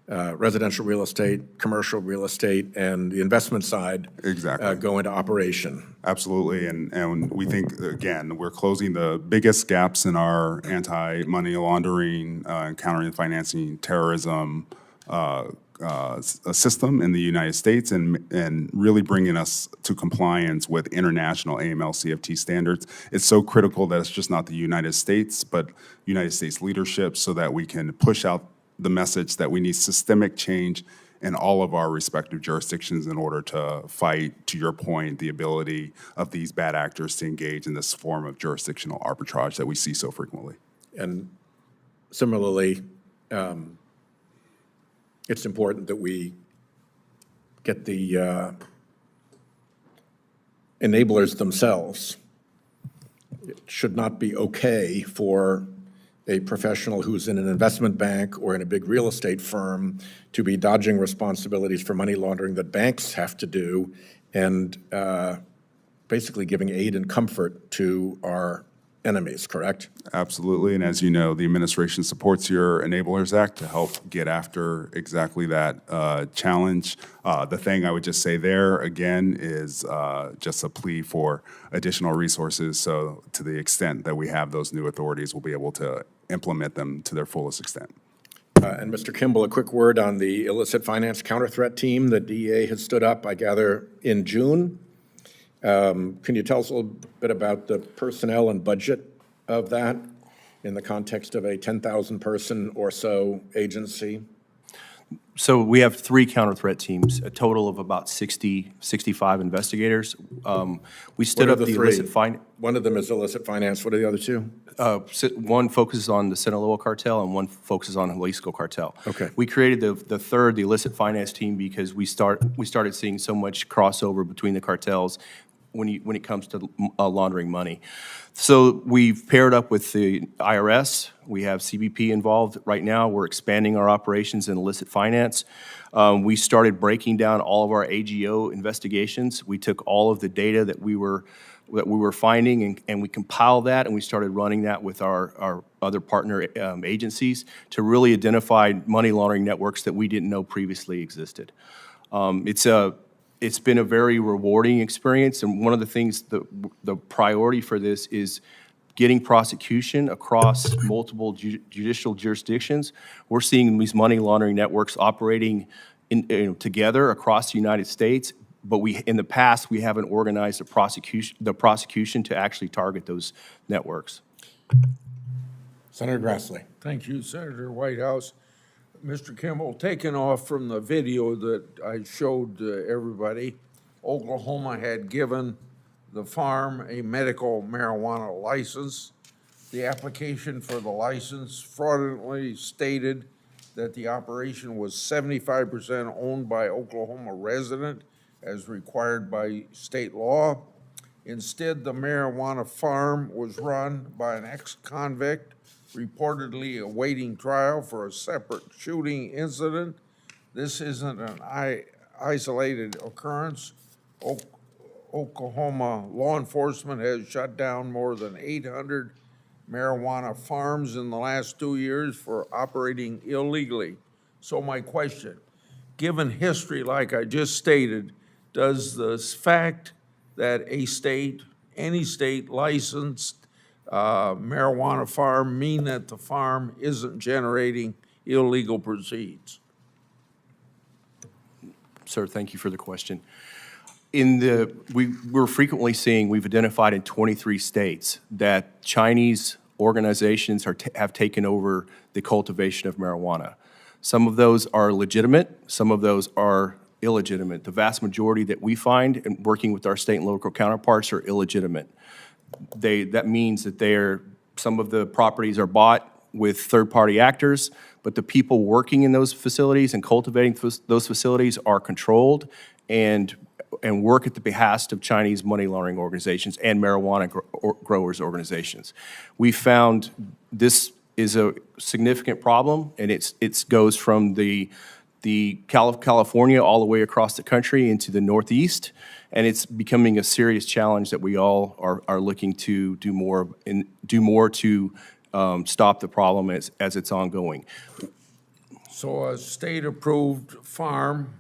Speaker 1: residential real estate, commercial real estate, and the investment side
Speaker 5: Exactly.
Speaker 1: Go into operation.
Speaker 5: Absolutely, and we think, again, we're closing the biggest gaps in our anti-money laundering and countering financing terrorism system in the United States, and really bringing us to compliance with international AML-CFT standards. It's so critical that it's just not the United States, but United States leadership, so that we can push out the message that we need systemic change in all of our respective jurisdictions in order to fight, to your point, the ability of these bad actors to engage in this form of jurisdictional arbitrage that we see so frequently.
Speaker 1: And similarly, it's important that we get the enablers themselves. It should not be okay for a professional who's in an investment bank or in a big real estate firm to be dodging responsibilities for money laundering that banks have to do, and basically giving aid and comfort to our enemies, correct?
Speaker 5: Absolutely, and as you know, the administration supports your Enablers Act to help get after exactly that challenge. The thing I would just say there, again, is just a plea for additional resources, so to the extent that we have those new authorities, we'll be able to implement them to their fullest extent.
Speaker 1: And Mr. Kimball, a quick word on the illicit finance counter-threat team that DEA has stood up, I gather, in June. Can you tell us a little bit about the personnel and budget of that in the context of a 10,000 person or so agency?
Speaker 7: So we have 3 counter-threat teams, a total of about 65 investigators. We stood
Speaker 1: What are
Speaker 7: up
Speaker 1: the
Speaker 7: the
Speaker 1: three?
Speaker 7: illicit
Speaker 1: One of them is illicit finance. What are the other two?
Speaker 7: One focuses on the Sinaloa cartel and one focuses on Jalisco cartel.
Speaker 1: Okay.
Speaker 7: We created the third, the illicit finance team, because we started seeing so much crossover between the cartels when it comes to laundering money. So we've paired up with the IRS. We have CBP involved right now. We're expanding our operations in illicit finance. We started breaking down all of our AGO investigations. We took all of the data that we were finding, and we compiled that, and we started running that with our other partner agencies to really identify money laundering networks that we didn't know previously existed. It's been a very rewarding experience, and one of the things, the priority for this is getting prosecution across multiple judicial jurisdictions. We're seeing these money laundering networks operating together across the United States, but in the past, we haven't organized the prosecution to actually target those networks.
Speaker 1: Senator Grassley.
Speaker 2: Thank you, Senator Whitehouse. Mr. Kimball, taking off from the video that I showed everybody, Oklahoma had given the farm a medical marijuana license. The application for the license fraudulently stated that the operation was 75% owned by Oklahoma resident, as required by state law. Instead, the marijuana farm was run by an ex-convict reportedly awaiting trial for a separate shooting incident. This isn't an isolated occurrence. Oklahoma law enforcement has shut down more than 800 marijuana farms in the last 2 years for operating illegally. So my question, given history like I just stated, does the fact that any state licensed marijuana farm mean that the farm isn't generating illegal proceeds?
Speaker 7: Sir, thank you for the question. We're frequently seeing, we've identified in 23 states that Chinese organizations have taken over the cultivation of marijuana. Some of those are legitimate, some of those are illegitimate. The vast majority that we find in working with our state and local counterparts are illegitimate. That means that some of the properties are bought with third-party actors, but the people working in those facilities and cultivating those facilities are controlled and work at the behest of Chinese money laundering organizations and marijuana growers organizations. We found this is a significant problem, and it goes from the California all the way across the country into the Northeast, and it's becoming a serious challenge that we all are looking to do more to stop the problem as it's ongoing.
Speaker 2: So a state-approved farm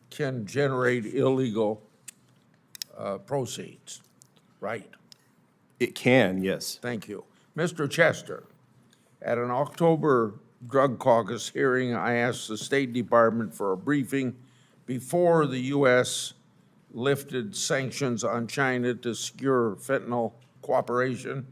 Speaker 2: can generate illegal proceeds, right?
Speaker 7: It can, yes.
Speaker 2: Thank you. Mr. Chester, at an October Drug Caucus hearing, I asked the State Department for a briefing before the U.S. lifted sanctions on China to secure fentanyl cooperation.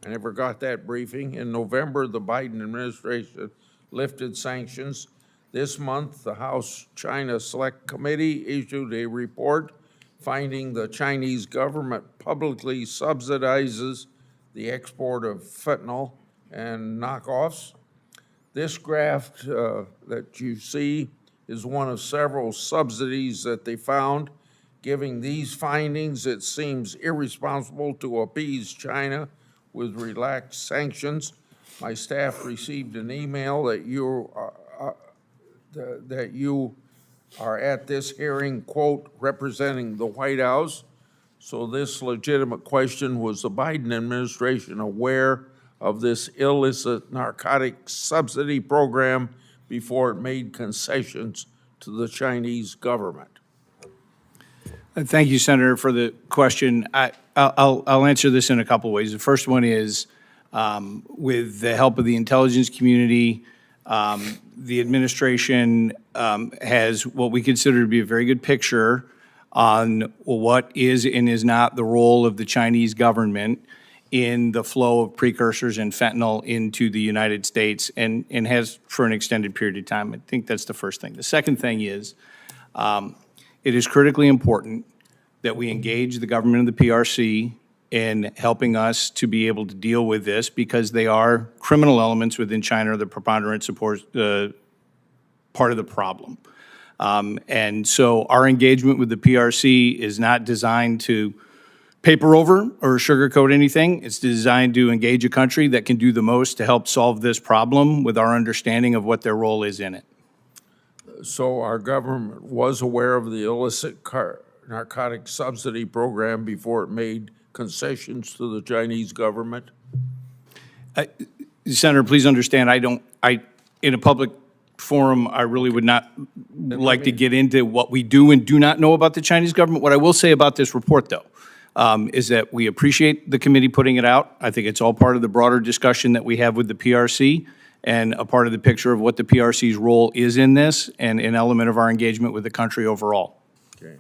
Speaker 2: I never got that briefing. In November, the Biden administration lifted sanctions. This month, the House China Select Committee issued a report finding the Chinese government publicly subsidizes the export of fentanyl and knockoffs. This graph that you see is one of several subsidies that they found. Given these findings, it seems irresponsible to appease China with relaxed sanctions. My staff received an email that you are at this hearing, quote, representing the White House. So this legitimate question, was the Biden administration aware of this illicit narcotics subsidy program before it made concessions to the Chinese government?
Speaker 4: Thank you, Senator, for the question. I'll answer this in a couple ways. The first one is, with the help of the intelligence community, the administration has what we consider to be a very good picture on what is and is not the role of the Chinese government in the flow of precursors and fentanyl into the United States and has for an extended period of time. I think that's the first thing. The second thing is it is critically important that we engage the government of the PRC in helping us to be able to deal with this because they are criminal elements within China are the preponderant support part of the problem. And so our engagement with the PRC is not designed to paper over or sugarcoat anything. It's designed to engage a country that can do the most to help solve this problem with our understanding of what their role is in it.
Speaker 2: So our government was aware of the illicit narcotic subsidy program before it made concessions to the Chinese government?
Speaker 4: Senator, please understand, in a public forum, I really would not like to get into what we do and do not know about the Chinese government. What I will say about this report, though, is that we appreciate the committee putting it out. I think it's all part of the broader discussion that we have with the PRC and a part of the picture of what the PRC's role is in this and an element of our engagement with the country overall.
Speaker 2: Okay.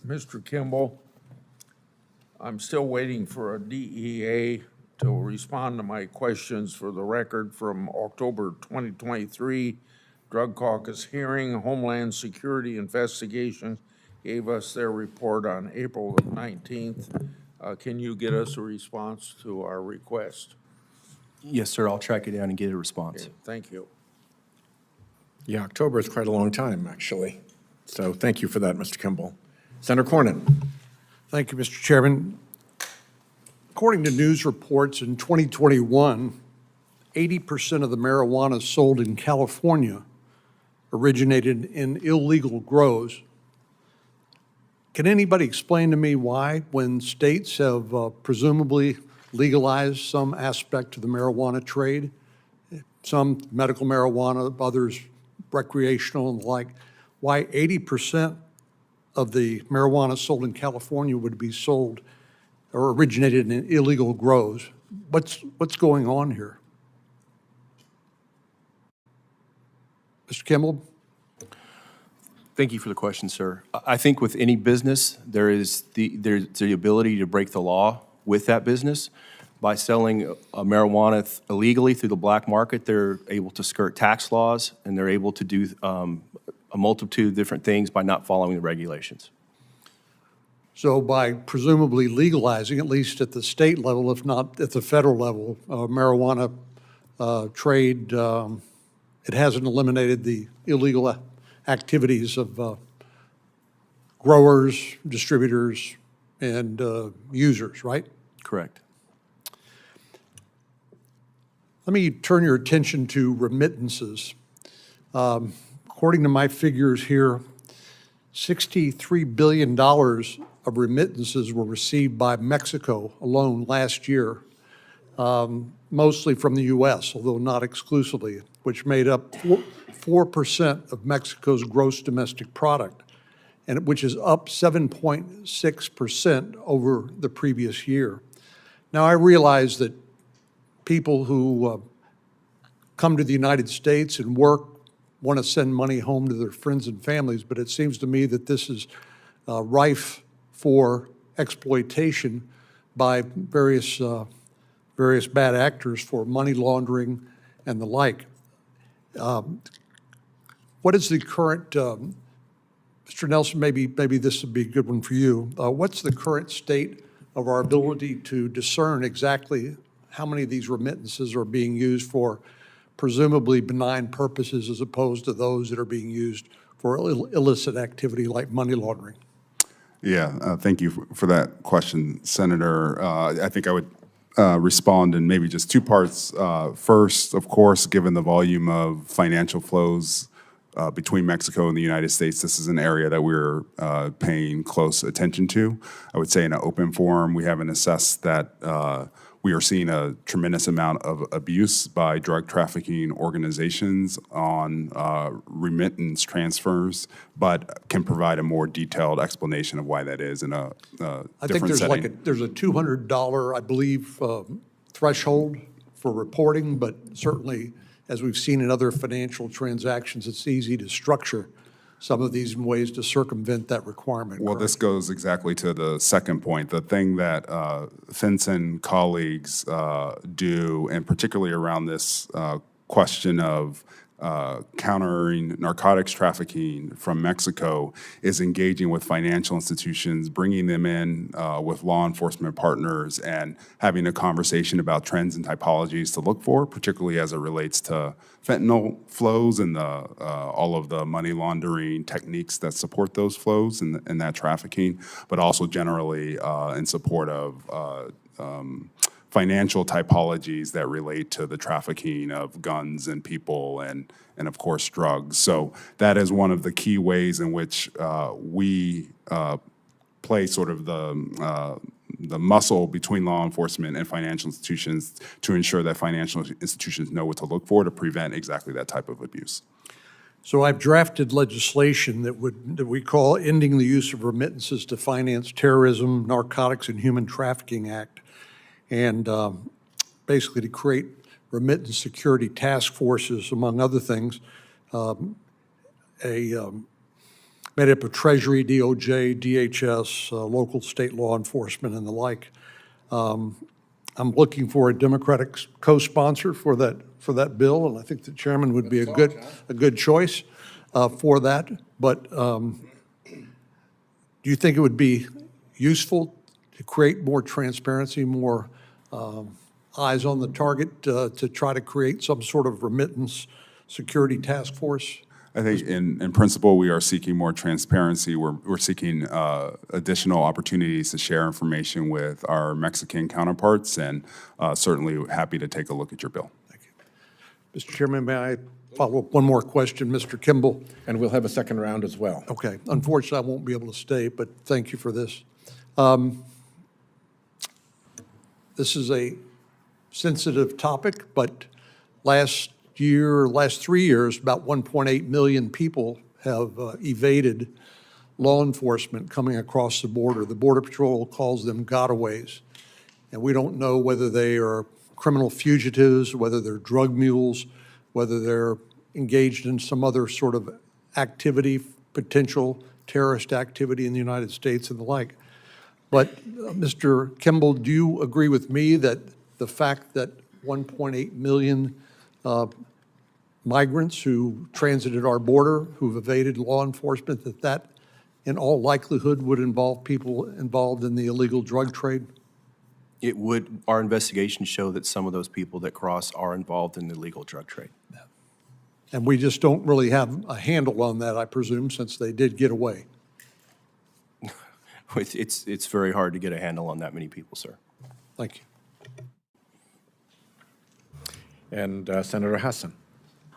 Speaker 2: Mr. Kimball, I'm still waiting for a DEA to respond to my questions for the record from October 2023 Drug Caucus hearing. Homeland Security Investigation gave us their report on April the 19th. Can you get us a response to our request?
Speaker 7: Yes, sir, I'll track it down and get a response.
Speaker 2: Okay, thank you.
Speaker 1: Yeah, October is quite a long time, actually. So thank you for that, Mr. Kimball. Senator Cornyn.
Speaker 8: Thank you, Mr. Chairman. According to news reports in 2021, 80% of the marijuana sold in California originated in illegal grows. Can anybody explain to me why, when states have presumably legalized some aspect of the marijuana trade, some medical marijuana, others recreational and the like, why 80% of the marijuana sold in California would be sold or originated in illegal grows? What's going on here? Mr. Kimball?
Speaker 7: Thank you for the question, sir. I think with any business, there's the ability to break the law with that business. By selling marijuana illegally through the black market, they're able to skirt tax laws, and they're able to do a multitude of different things by not following the regulations.
Speaker 8: So by presumably legalizing, at least at the state level, if not at the federal level, marijuana trade, it hasn't eliminated the illegal activities of growers, distributors, and users, right?
Speaker 7: Correct.
Speaker 8: Let me turn your attention to remittances. According to my figures here, $63 billion of remittances were received by Mexico alone last year, mostly from the U.S., although not exclusively, which made up 4% of Mexico's gross domestic product, and which is up 7.6% over the previous year. Now, I realize that people who come to the United States and work want to send money home to their friends and families, but it seems to me that this is rife for exploitation by various bad actors for money laundering and the like. What is the current, Mr. Nelson, maybe this would be a good one for you. What's the current state of our ability to discern exactly how many of these remittances are being used for presumably benign purposes as opposed to those that are being used for illicit activity like money laundering?
Speaker 5: Yeah, thank you for that question, Senator. I think I would respond in maybe just two parts. First, of course, given the volume of financial flows between Mexico and the United States, this is an area that we're paying close attention to. I would say in an open forum, we haven't assessed that we are seeing a tremendous amount of abuse by drug trafficking organizations on remittance transfers, but can provide a more detailed explanation of why that is in a
Speaker 8: I think
Speaker 5: different setting.
Speaker 8: there's a $200, I believe, threshold for reporting, but certainly, as we've seen in other financial transactions, it's easy to structure some of these ways to circumvent that requirement.
Speaker 5: Well, this
Speaker 8: correct?
Speaker 5: goes exactly to the second point. The thing that FinCEN colleagues do, and particularly around this question of countering narcotics trafficking from Mexico, is engaging with financial institutions, bringing them in with law enforcement partners, and having a conversation about trends and typologies to look for, particularly as it relates to fentanyl flows and all of the money laundering techniques that support those flows and that trafficking, but also generally in support of financial typologies that relate to the trafficking of guns and people and of course, drugs. So that is one of the key ways in which we play sort of the muscle between law enforcement and financial institutions to ensure that financial institutions know what to look for to prevent exactly that type of abuse.
Speaker 8: So I've drafted legislation that we call Ending the Use of Remittances to Finance Terrorism, Narcotics, and Human Trafficking Act, and basically to create remittance security task forces, among other things, made up of Treasury, DOJ, DHS, local state law enforcement, and the like. I'm looking for a Democratic co-sponsor for that bill, and I think the chairman would be a good choice for that. But do you think it would be useful to create more transparency, more eyes on the target to try to create some sort of remittance security task force?
Speaker 5: I think in principle, we are seeking more transparency. We're seeking additional opportunities to share information with our Mexican counterparts, and certainly happy to take a look at your bill.
Speaker 8: Thank you. Mr. Chairman, may I follow up one more question, Mr. Kimball?
Speaker 1: And we'll have a second round as well.
Speaker 8: Okay. Unfortunately, I won't be able to stay, but thank you for this. This is a sensitive topic, but last 3 years, about 1.8 million people have evaded law enforcement coming across the border. The Border Patrol calls them gotaways. And we don't know whether they are criminal fugitives, whether they're drug mules, whether they're engaged in some other sort of activity, potential terrorist activity in the United States and the like. But Mr. Kimball, do you agree with me that the fact that 1.8 million migrants who transited our border, who've evaded law enforcement, that in all likelihood would involve people involved in the illegal drug trade?
Speaker 7: It would, our investigations show that some of those people that cross are involved in the illegal drug trade.
Speaker 8: And we just don't really have a handle on that, I presume, since they did get away.
Speaker 7: It's very hard to get a handle on that many people, sir.
Speaker 8: Thank you.
Speaker 1: And Senator Hassan.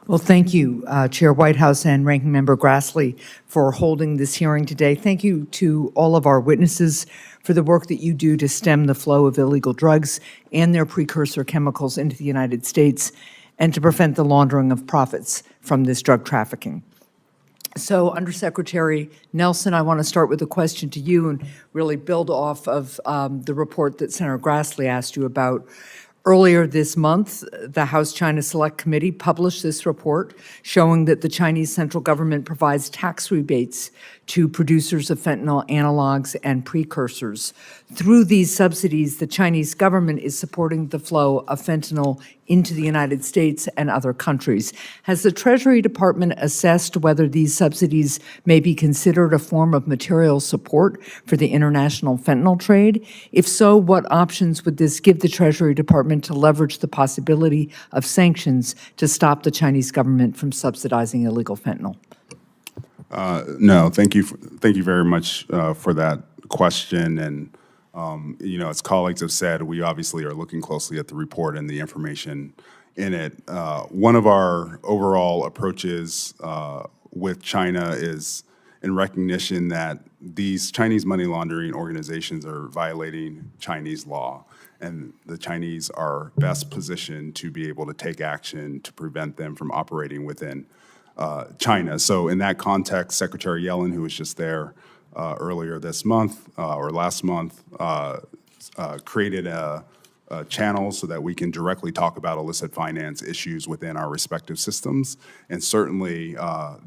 Speaker 9: Well, thank you, Chair Whitehouse and Ranking Member Grassley, for holding this hearing today. Thank you to all of our witnesses for the work that you do to stem the flow of illegal drugs and their precursor chemicals into the United States and to prevent the laundering of profits from this drug trafficking. So, Undersecretary Nelson, I want to start with a question to you and really build off of the report that Senator Grassley asked you about. Earlier this month, the House China Select Committee published this report showing that the Chinese central government provides tax rebates to producers of fentanyl analogs and precursors. Through these subsidies, the Chinese government is supporting the flow of fentanyl into the United States and other countries. Has the Treasury Department assessed whether these subsidies may be considered a form of material support for the international fentanyl trade? If so, what options would this give the Treasury Department to leverage the possibility of sanctions to stop the Chinese government from subsidizing illegal fentanyl?
Speaker 5: No, thank you very much for that question. And as colleagues have said, we obviously are looking closely at the report and the information in it. One of our overall approaches with China is in recognition that these Chinese money laundering organizations are violating Chinese law, and the Chinese are best positioned to be able to take action to prevent them from operating within China. So in that context, Secretary Yellen, who was just there earlier this month or last month, created a channels so that we can directly talk about illicit finance issues within our respective systems. And certainly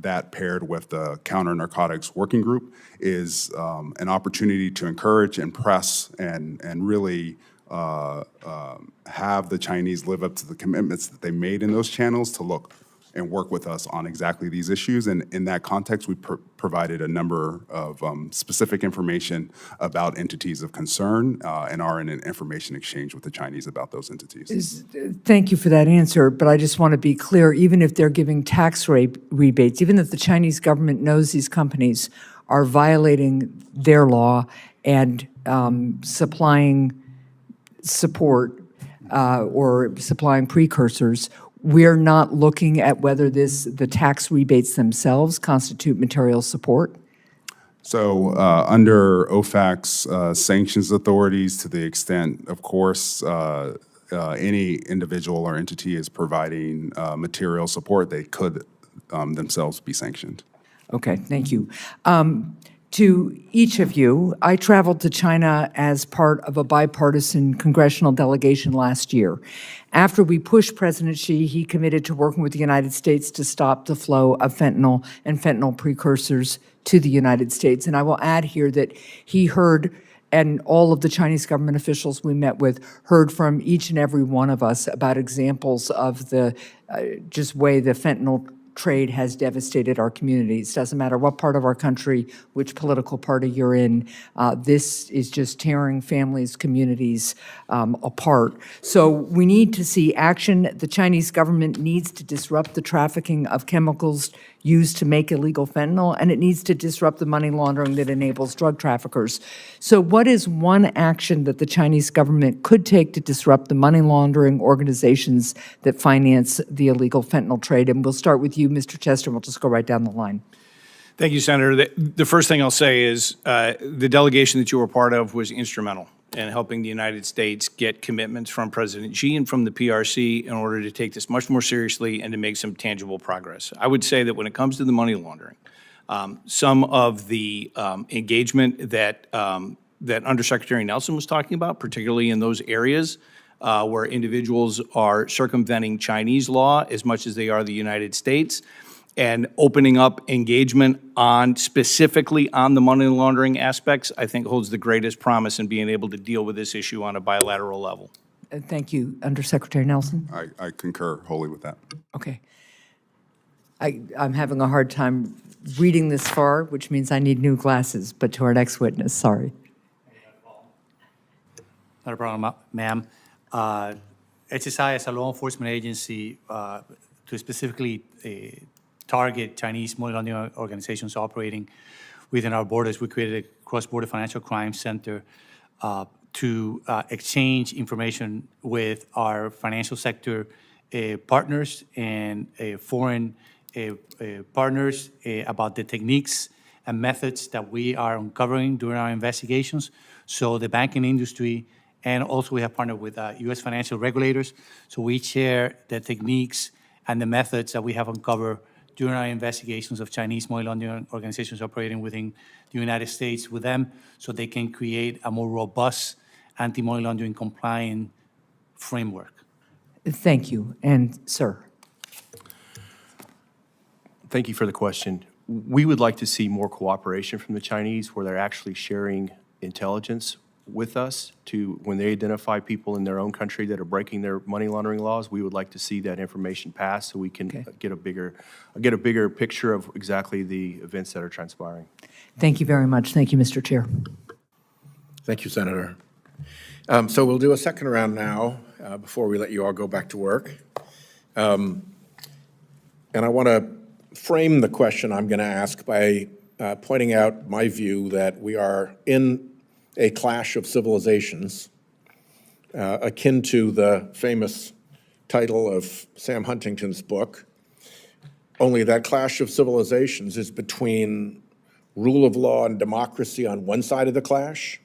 Speaker 5: that paired with the Counter Narcotics Working Group is an opportunity to encourage and press and really have the Chinese live up to the commitments that they made in those channels to look and work with us on exactly these issues. And in that context, we provided a number of specific information about entities of concern and are in an information exchange with the Chinese about those entities.
Speaker 9: Thank you for that answer, but I just want to be clear, even if they're giving tax rebates, even if the Chinese government knows these companies are violating their law and supplying support or supplying precursors, we're not looking at whether the tax rebates themselves constitute material support?
Speaker 5: So under OFAC's sanctions authorities, to the extent, of course, any individual or entity is providing material support, they could themselves be sanctioned.
Speaker 9: Okay, thank you. To each of you, I traveled to China as part of a bipartisan congressional delegation last year. After we pushed President Xi, he committed to working with the United States to stop the flow of fentanyl and fentanyl precursors to the United States. And I will add here that he heard, and all of the Chinese government officials we met with heard from each and every one of us about examples of the just way the fentanyl trade has devastated our communities. Doesn't matter what part of our country, which political party you're in, this is just tearing families, communities apart. So we need to see action. The Chinese government needs to disrupt the trafficking of chemicals used to make illegal fentanyl, and it needs to disrupt the money laundering that enables drug traffickers. So what is one action that the Chinese government could take to disrupt the money laundering organizations that finance the illegal fentanyl trade? And we'll start with you, Mr. Chester, and we'll just go right down the line.
Speaker 4: Thank you, Senator. The first thing I'll say is the delegation that you were part of was instrumental in helping the United States get commitments from President Xi and from the PRC in order to take this much more seriously and to make some tangible progress. I would say that when it comes to the money laundering, some of the engagement that Undersecretary Nelson was talking about, particularly in those areas where individuals are circumventing Chinese law as much as they are the United States, and opening up engagement on specifically on the money laundering aspects, I think holds the greatest promise in being able to deal with this issue on a bilateral level.
Speaker 9: Thank you, Undersecretary Nelson.
Speaker 5: I concur wholly with that.
Speaker 9: Okay. I'm having a hard time reading this far, which means I need new glasses, but to our next witness, sorry.
Speaker 6: Not a problem, ma'am. HSI is a law enforcement agency to specifically target Chinese money laundering organizations operating within our borders. We created a cross-border financial crime center to exchange information with our financial sector partners and foreign partners about the techniques and methods that we are uncovering during our investigations. So the banking industry, and also we have partnered with U.S. financial regulators. So we share the techniques and the methods that we have uncovered during our investigations of Chinese money laundering organizations operating within the United States with them, so they can create a more robust anti-money laundering compliant framework.
Speaker 9: Thank you. And sir.
Speaker 7: Thank you for the question. We would like to see more cooperation from the Chinese where they're actually sharing intelligence with us to, when they identify people in their own country that are breaking their money laundering laws, we would like to see that information pass so we can get a bigger picture of exactly the events that are transpiring.
Speaker 9: Thank you very much. Thank you, Mr. Chair.
Speaker 1: Thank you, Senator. So we'll do a second round now before we let you all go back to work. And I want to frame the question I'm going to ask by pointing out my view that we are in a clash of civilizations, akin to the famous title of Sam Huntington's book, only that clash of civilizations is between rule of law and democracy on one side of the clash,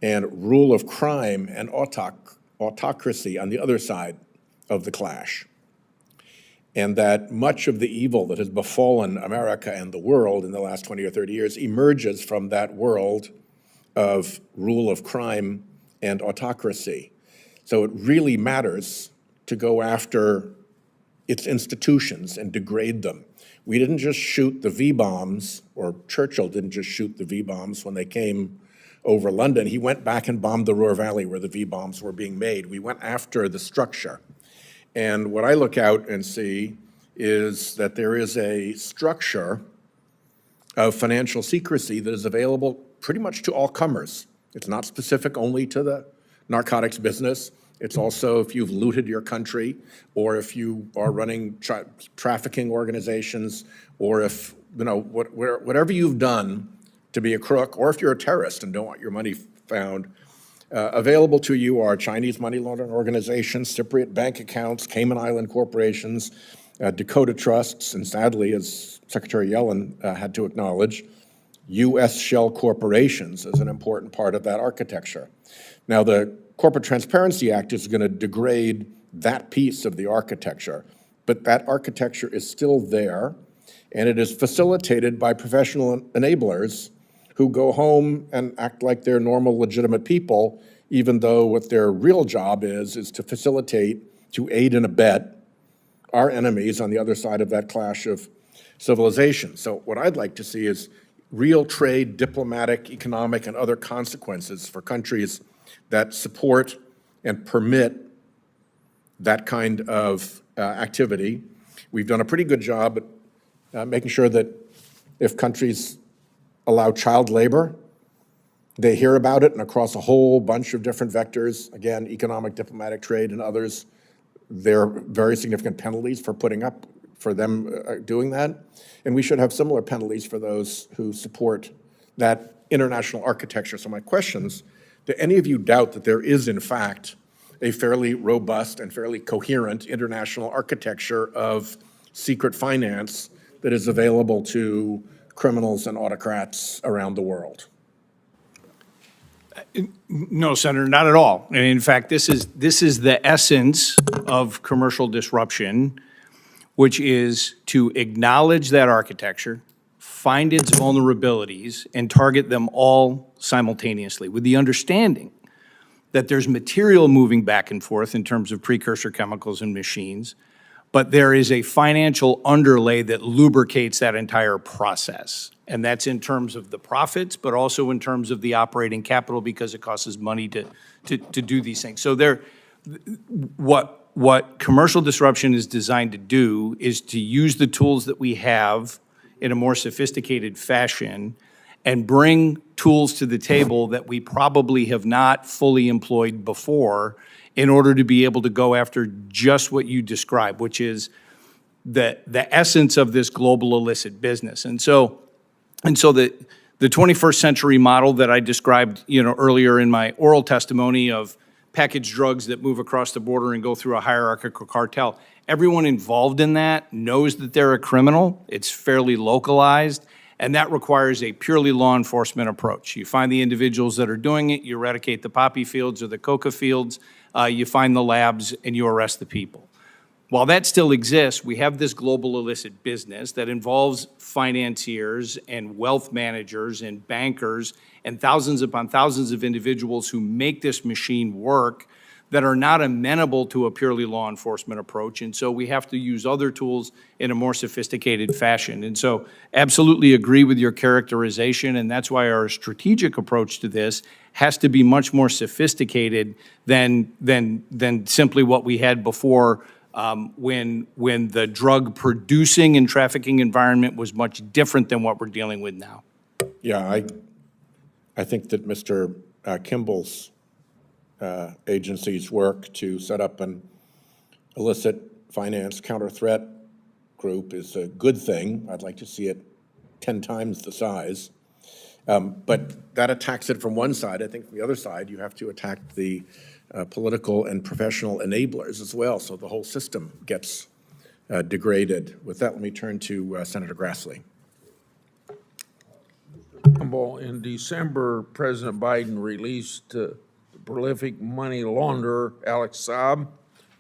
Speaker 1: and rule of crime and autocracy on the other side of the clash. And that much of the evil that has befallen America and the world in the last 20 or 30 years emerges from that world of rule of crime and autocracy. So it really matters to go after its institutions and degrade them. We didn't just shoot the V-bombs, or Churchill didn't just shoot the V-bombs when they came over London. He went back and bombed the Ruhr Valley where the V-bombs were being made. We went after the structure. And what I look out and see is that there is a structure of financial secrecy that is available pretty much to all comers. It's not specific only to the narcotics business. It's also if you've looted your country, or if you are running trafficking organizations, or if, you know, whatever you've done to be a crook, or if you're a terrorist and don't want your money found, available to you are Chinese money laundering organizations, Cypriot bank accounts, Cayman Island corporations, Dakota trusts, and sadly, as Secretary Yellen had to acknowledge, U.S. shell corporations is an important part of that architecture. Now, the Corporate Transparency Act is going to degrade that piece of the architecture, but that architecture is still there, and it is facilitated by professional enablers who go home and act like they're normal, legitimate people, even though what their real job is to facilitate, to aid and abet our enemies on the other side of that clash of civilization. So what I'd like to see is real trade, diplomatic, economic, and other consequences for countries that support and permit that kind of activity. We've done a pretty good job at making sure that if countries allow child labor, they hear about it, and across a whole bunch of different vectors, again, economic, diplomatic, trade, and others, there are very significant penalties for putting up, for them doing that. And we should have similar penalties for those who support that international architecture. So my questions, do any of you doubt that there is, in fact, a fairly robust and fairly coherent international architecture of secret finance that is available to criminals and autocrats around the world?
Speaker 4: No, Senator, not at all. And in fact, this is the essence of commercial disruption, which is to acknowledge that architecture, find its vulnerabilities, and target them all simultaneously, with the understanding that there's material moving back and forth in terms of precursor chemicals and machines, but there is a financial underlay that lubricates that entire process. And that's in terms of the profits, but also in terms of the operating capital, because it costs us money to do these things. So what commercial disruption is designed to do is to use the tools that we have in a more sophisticated fashion and bring tools to the table that we probably have not fully employed before in order to be able to go after just what you described, which is the essence of this global illicit business. And so the 21st century model that I described, earlier in my oral testimony of packaged drugs that move across the border and go through a hierarchical cartel, everyone involved in that knows that they're a criminal. It's fairly localized, and that requires a purely law enforcement approach. You find the individuals that are doing it, you eradicate the poppy fields or the coca fields, you find the labs, and you arrest the people. While that still exists, we have this global illicit business that involves financiers and wealth managers and bankers and thousands upon thousands of individuals who make this machine work that are not amenable to a purely law enforcement approach. And so we have to use other tools in a more sophisticated fashion. And so absolutely agree with your characterization, and that's why our strategic approach to this has to be much more sophisticated than simply what we had before, when the drug producing and trafficking environment was much different than what we're dealing with now.
Speaker 1: Yeah, I think that Mr. Kimball's agency's work to set up an illicit finance counter-threat group is a good thing. I'd like to see it 10 times the size. But that attacks it from one side. I think from the other side, you have to attack the political and professional enablers as well, so the whole system gets degraded. With that, let me turn to Senator Grassley.
Speaker 2: In December, President Biden released the prolific money launderer Alex Saab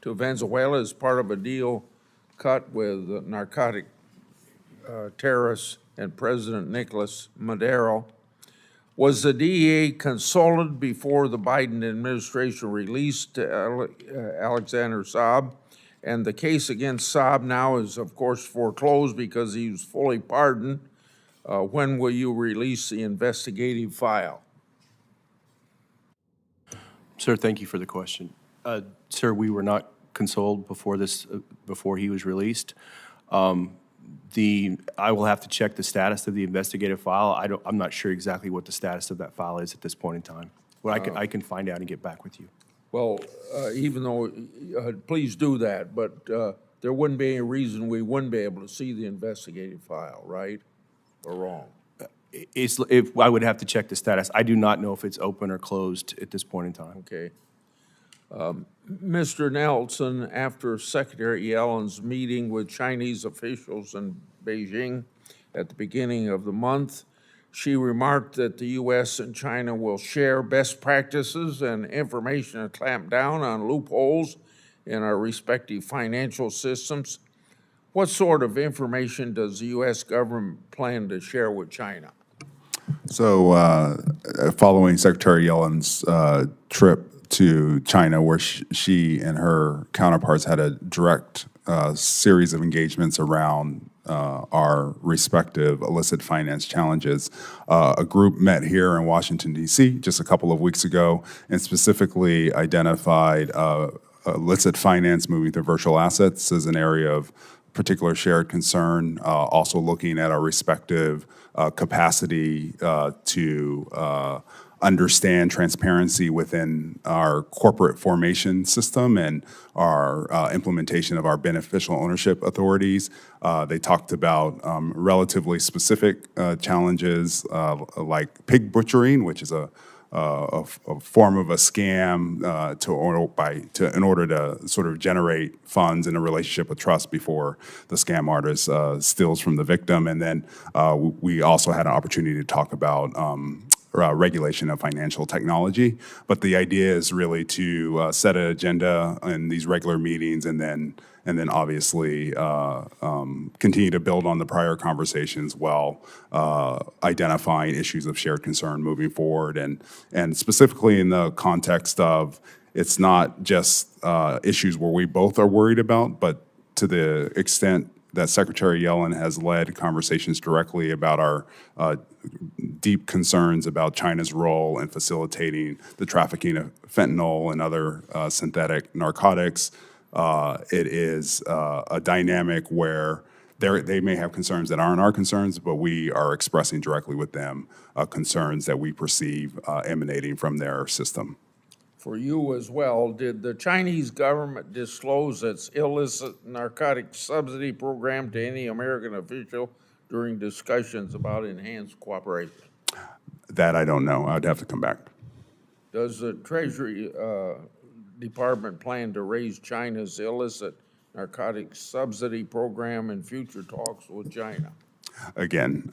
Speaker 2: to Venezuela as part of a deal cut with narcotic terrorists and President Nicolas Maduro. Was the DEA consulted before the Biden administration released Alexander Saab? And the case against Saab now is, of course, foreclosed because he was fully pardoned. When will you release the investigative file?
Speaker 7: Sir, thank you for the question. Sir, we were not consoled before this, before he was released. I will have to check the status of the investigative file. I'm not sure exactly what the status of that file is at this point in time. Well, I can find out and get back with you.
Speaker 2: Well, even though, please do that, but there wouldn't be any reason we wouldn't be able to see the investigative file, right? Or wrong?
Speaker 7: If I would have to check the status. I do not know if it's open or closed at this point in time.
Speaker 2: Okay. Mr. Nelson, after Secretary Yellen's meeting with Chinese officials in Beijing at the beginning of the month, she remarked that the U.S. and China will share best practices and information to clamp down on loopholes in our respective financial systems. What sort of information does the U.S. government plan to share with China?
Speaker 5: So following Secretary Yellen's trip to China, where she and her counterparts had a direct series of engagements around our respective illicit finance challenges, a group met here in Washington, D.C. just a couple of weeks ago and specifically identified illicit finance moving through virtual assets as an area of particular shared concern, also looking at our respective capacity to understand transparency within our corporate formation system and our implementation of our beneficial ownership authorities. They talked about relatively specific challenges like pig butchering, which is a form of a scam in order to sort of generate funds in a relationship of trust before the scam artist steals from the victim. And then we also had an opportunity to talk about regulation of financial technology. But the idea is really to set an agenda in these regular meetings and then obviously continue to build on the prior conversations while identifying issues of shared concern moving forward. And specifically in the context of it's not just issues where we both are worried about, but to the extent that Secretary Yellen has led conversations directly about our deep concerns about China's role in facilitating the trafficking of fentanyl and other synthetic narcotics. It is a dynamic where they may have concerns that aren't our concerns, but we are expressing directly with them concerns that we perceive emanating from their system.
Speaker 2: For you as well, did the Chinese government disclose its illicit narcotics subsidy program to any American official during discussions about enhanced cooperation?
Speaker 5: That I don't know. I'd have to come back.
Speaker 2: Does the Treasury Department plan to raise China's illicit narcotics subsidy program in future talks with China?
Speaker 5: Again,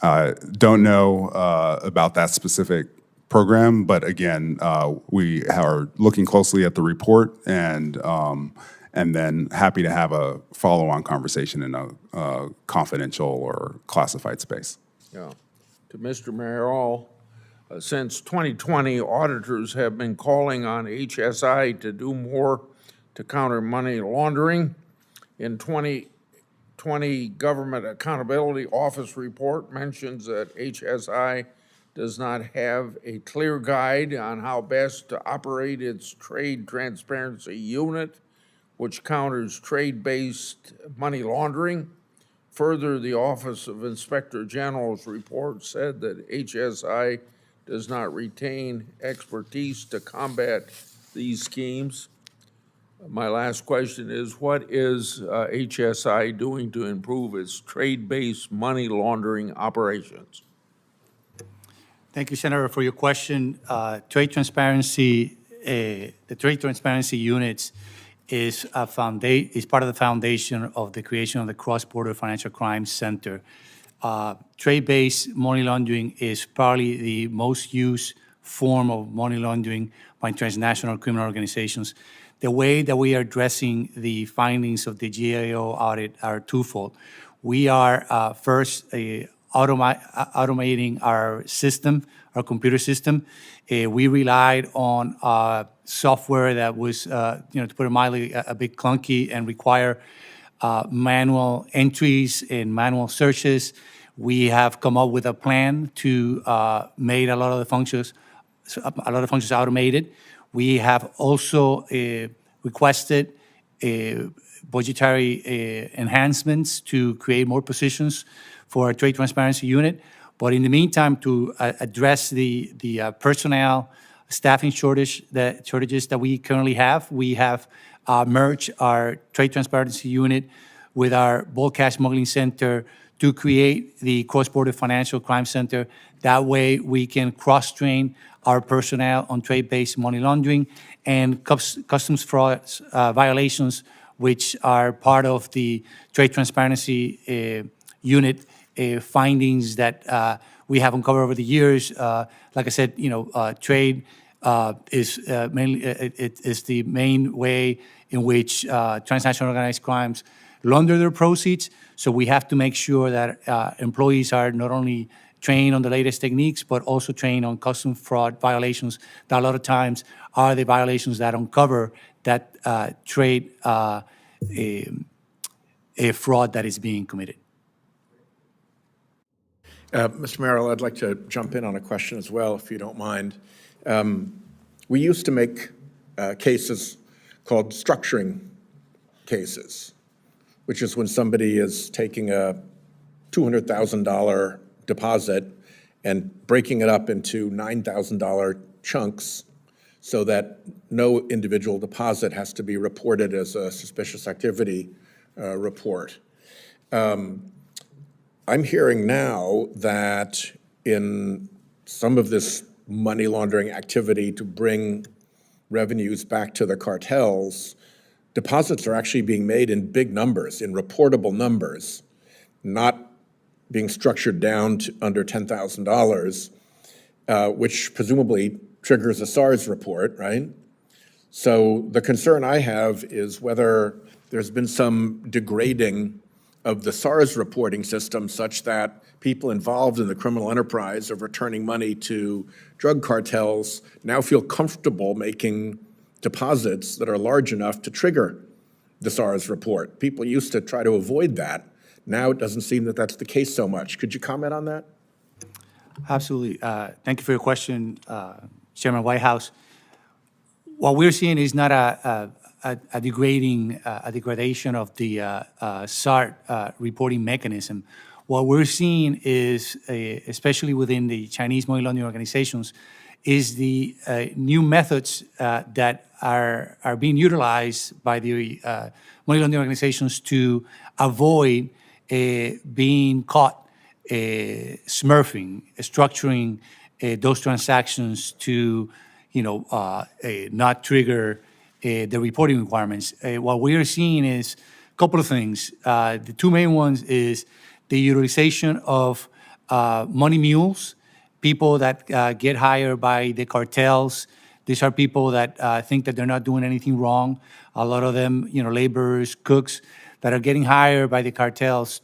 Speaker 5: don't know about that specific program, but again, we are looking closely at the report and then happy to have a follow-on conversation in a confidential or classified space.
Speaker 2: Yeah. To Mr. Merrill, since 2020, auditors have been calling on HSI to do more to counter money laundering. In 2020, Government Accountability Office report mentions that HSI does not have a clear guide on how best to operate its trade transparency unit, which counters trade-based money laundering. Further, the Office of Inspector General's report said that HSI does not retain expertise to combat these schemes. My last question is, what is HSI doing to improve its trade-based money laundering operations?
Speaker 6: Thank you, Senator, for your question. Trade transparency, the trade transparency units is part of the foundation of the creation of the Cross-Border Financial Crimes Center. Trade-based money laundering is probably the most used form of money laundering by transnational criminal organizations. The way that we are addressing the findings of the GAO audit are twofold. We are first automating our system, our computer system. We relied on software that was, to put it mildly, a bit clunky and require manual entries and manual searches. We have come up with a plan to make a lot of the functions automated. We have also requested budgetary enhancements to create more positions for our trade transparency unit. But in the meantime, to address the personnel staffing shortages that we currently have, we have merged our trade transparency unit with our bulk cash smuggling center to create the cross-border financial crime center. That way, we can cross-train our personnel on trade-based money laundering and customs fraud violations, which are part of the trade transparency unit findings that we have uncovered over the years. Like I said, trade is mainly is the main way in which transnational organized crimes launder their proceeds. So we have to make sure that employees are not only trained on the latest techniques, but also trained on customs fraud violations that a lot of times are the violations that uncover that trade a fraud that is being committed.
Speaker 1: Mr. Merrill, I'd like to jump in on a question as well, if you don't mind. We used to make cases called structuring cases, which is when somebody is taking a $200,000 deposit and breaking it up into $9,000 chunks so that no individual deposit has to be reported as a suspicious activity report. I'm hearing now that in some of this money laundering activity to bring revenues back to the cartels, deposits are actually being made in big numbers, in reportable numbers, not being structured down to under $10,000, which presumably triggers a SARS report, right? So the concern I have is whether there's been some degrading of the SARS reporting system such that people involved in the criminal enterprise of returning money to drug cartels now feel comfortable making deposits that are large enough to trigger the SARS report. People used to try to avoid that. Now it doesn't seem that that's the case so much. Could you comment on that?
Speaker 6: Absolutely. Thank you for your question, Chairman Whitehouse. What we're seeing is not a degradation of the SART reporting mechanism. What we're seeing is, especially within the Chinese money laundering organizations, is the new methods that are being utilized by the money laundering organizations to avoid being caught smurfing, structuring those transactions to, not trigger the reporting requirements. What we are seeing is a couple of things. The two main ones is the utilization of money mules, people that get hired by the cartels. These are people that think that they're not doing anything wrong. A lot of them, laborers, cooks, that are getting hired by the cartels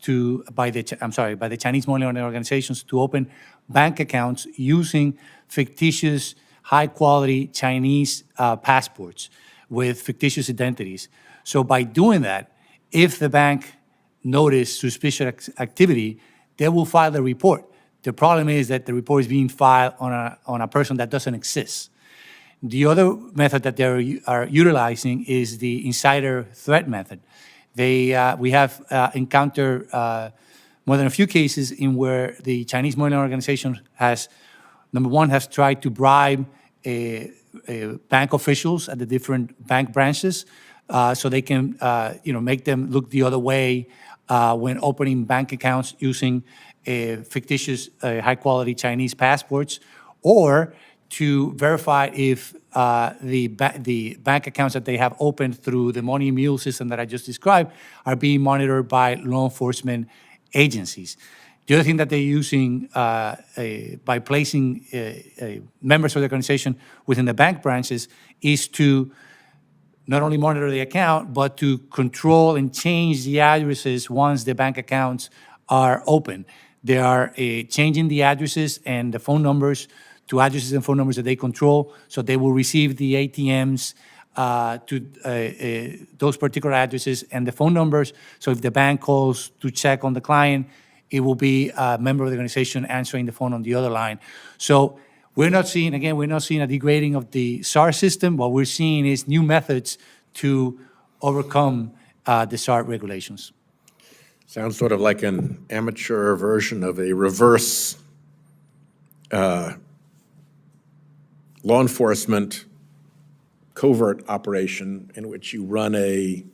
Speaker 6: by the Chinese money laundering organizations to open bank accounts using fictitious, high-quality Chinese passports with fictitious identities. So by doing that, if the bank notices suspicious activity, they will file the report. The problem is that the report is being filed on a person that doesn't exist. The other method that they are utilizing is the insider threat method. We have encountered more than a few cases in where the Chinese money laundering organization has, number one, has tried to bribe bank officials at the different bank branches so they can, make them look the other way when opening bank accounts using fictitious, high-quality Chinese passports, or to verify if the bank accounts that they have opened through the money mule system that I just described are being monitored by law enforcement agencies. The other thing that they're using by placing members of the organization within the bank branches is to not only monitor the account, but to control and change the addresses once the bank accounts are open. They are changing the addresses and the phone numbers to addresses and phone numbers that they control. So they will receive the ATMs to those particular addresses and the phone numbers. So if the bank calls to check on the client, it will be a member of the organization answering the phone on the other line. So we're not seeing a degrading of the SAR system. What we're seeing is new methods to overcome the SAR regulations.
Speaker 1: Sounds sort of like an amateur version of a reverse law enforcement covert operation in which you run a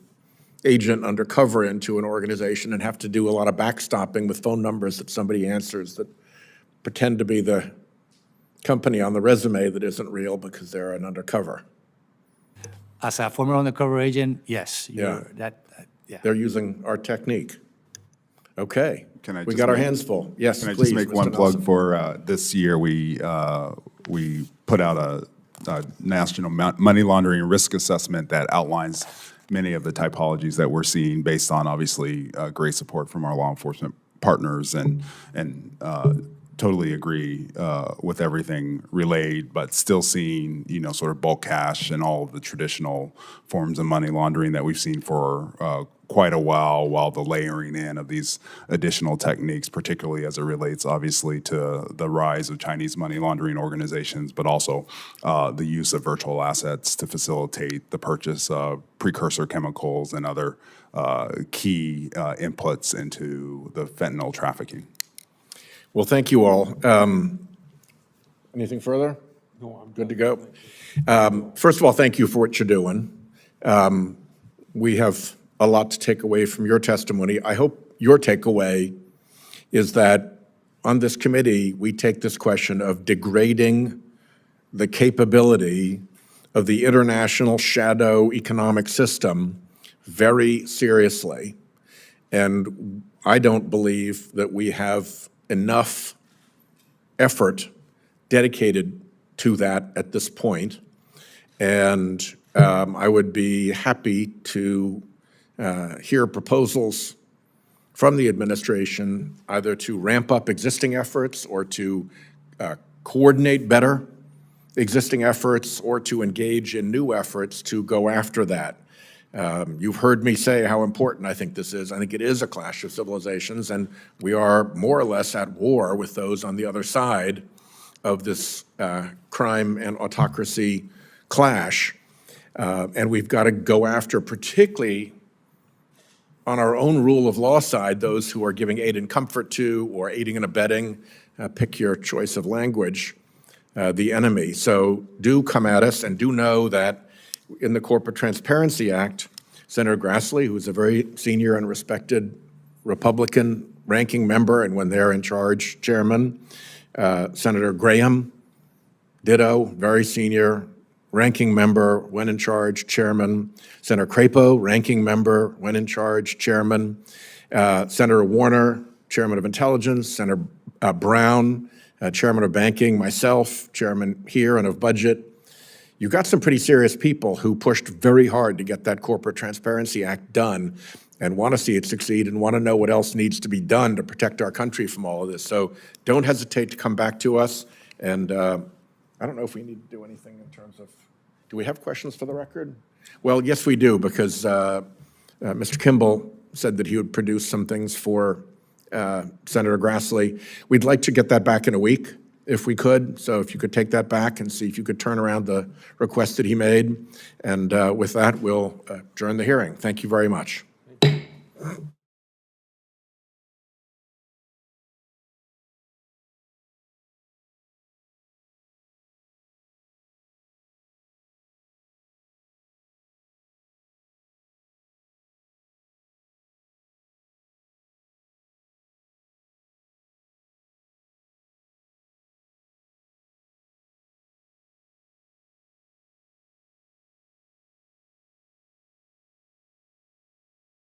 Speaker 1: agent undercover into an organization and have to do a lot of backstopping with phone numbers that somebody answers that pretend to be the company on the resume that isn't real because they're an undercover.
Speaker 6: As a former undercover agent, yes.
Speaker 1: Yeah.
Speaker 6: Yeah.
Speaker 1: They're using our technique. Okay.
Speaker 5: Can I
Speaker 1: We
Speaker 5: just
Speaker 1: got our
Speaker 5: make-
Speaker 1: hands full. Yes,
Speaker 5: Can I
Speaker 1: please,
Speaker 5: just make
Speaker 1: Mr.
Speaker 5: one
Speaker 1: Nelson.
Speaker 5: plug for this year? We put out a national money laundering risk assessment that outlines many of the typologies that we're seeing based on obviously great support from our law enforcement partners and totally agree with everything relayed, but still seeing, sort of bulk cash and all of the traditional forms of money laundering that we've seen for quite a while the layering in of these additional techniques, particularly as it relates, obviously, to the rise of Chinese money laundering organizations, but also the use of virtual assets to facilitate the purchase of precursor chemicals and other key inputs into the fentanyl trafficking.
Speaker 1: Well, thank you all. Anything further? No, I'm good to go. First of all, thank you for what you're doing. We have a lot to take away from your testimony. I hope your takeaway is that on this committee, we take this question of degrading the capability of the international shadow economic system very seriously. And I don't believe that we have enough effort dedicated to that at this point. And I would be happy to hear proposals from the administration either to ramp up existing efforts or to coordinate better existing efforts or to engage in new efforts to go after that. You've heard me say how important I think this is. I think it is a clash of civilizations, and we are more or less at war with those on the other side of this crime and autocracy clash. And we've got to go after, particularly on our own rule of law side, those who are giving aid and comfort to or aiding and abetting, pick your choice of language, the enemy. So do come at us, and do know that in the Corporate Transparency Act, Senator Grassley, who is a very senior and respected Republican ranking member, and when they're in charge, chairman, Senator Graham, ditto, very senior ranking member, when in charge, chairman, Senator Crapo, ranking member, when in charge, chairman, Senator Warner, chairman of Intelligence, Senator Brown, chairman of Banking, myself, chairman here and of Budget. You've got some pretty serious people who pushed very hard to get that Corporate Transparency Act done and want to see it succeed and want to know what else needs to be done to protect our country from all of this. So don't hesitate to come back to us. And I don't know if we need to do anything in terms of, do we have questions for the record? Well, yes, we do, because Mr. Kimball said that he would produce some things for Senator Grassley. We'd like to get that back in a week, if we could. So if you could take that back and see if you could turn around the request that he made. And with that, we'll adjourn the hearing. Thank you very much.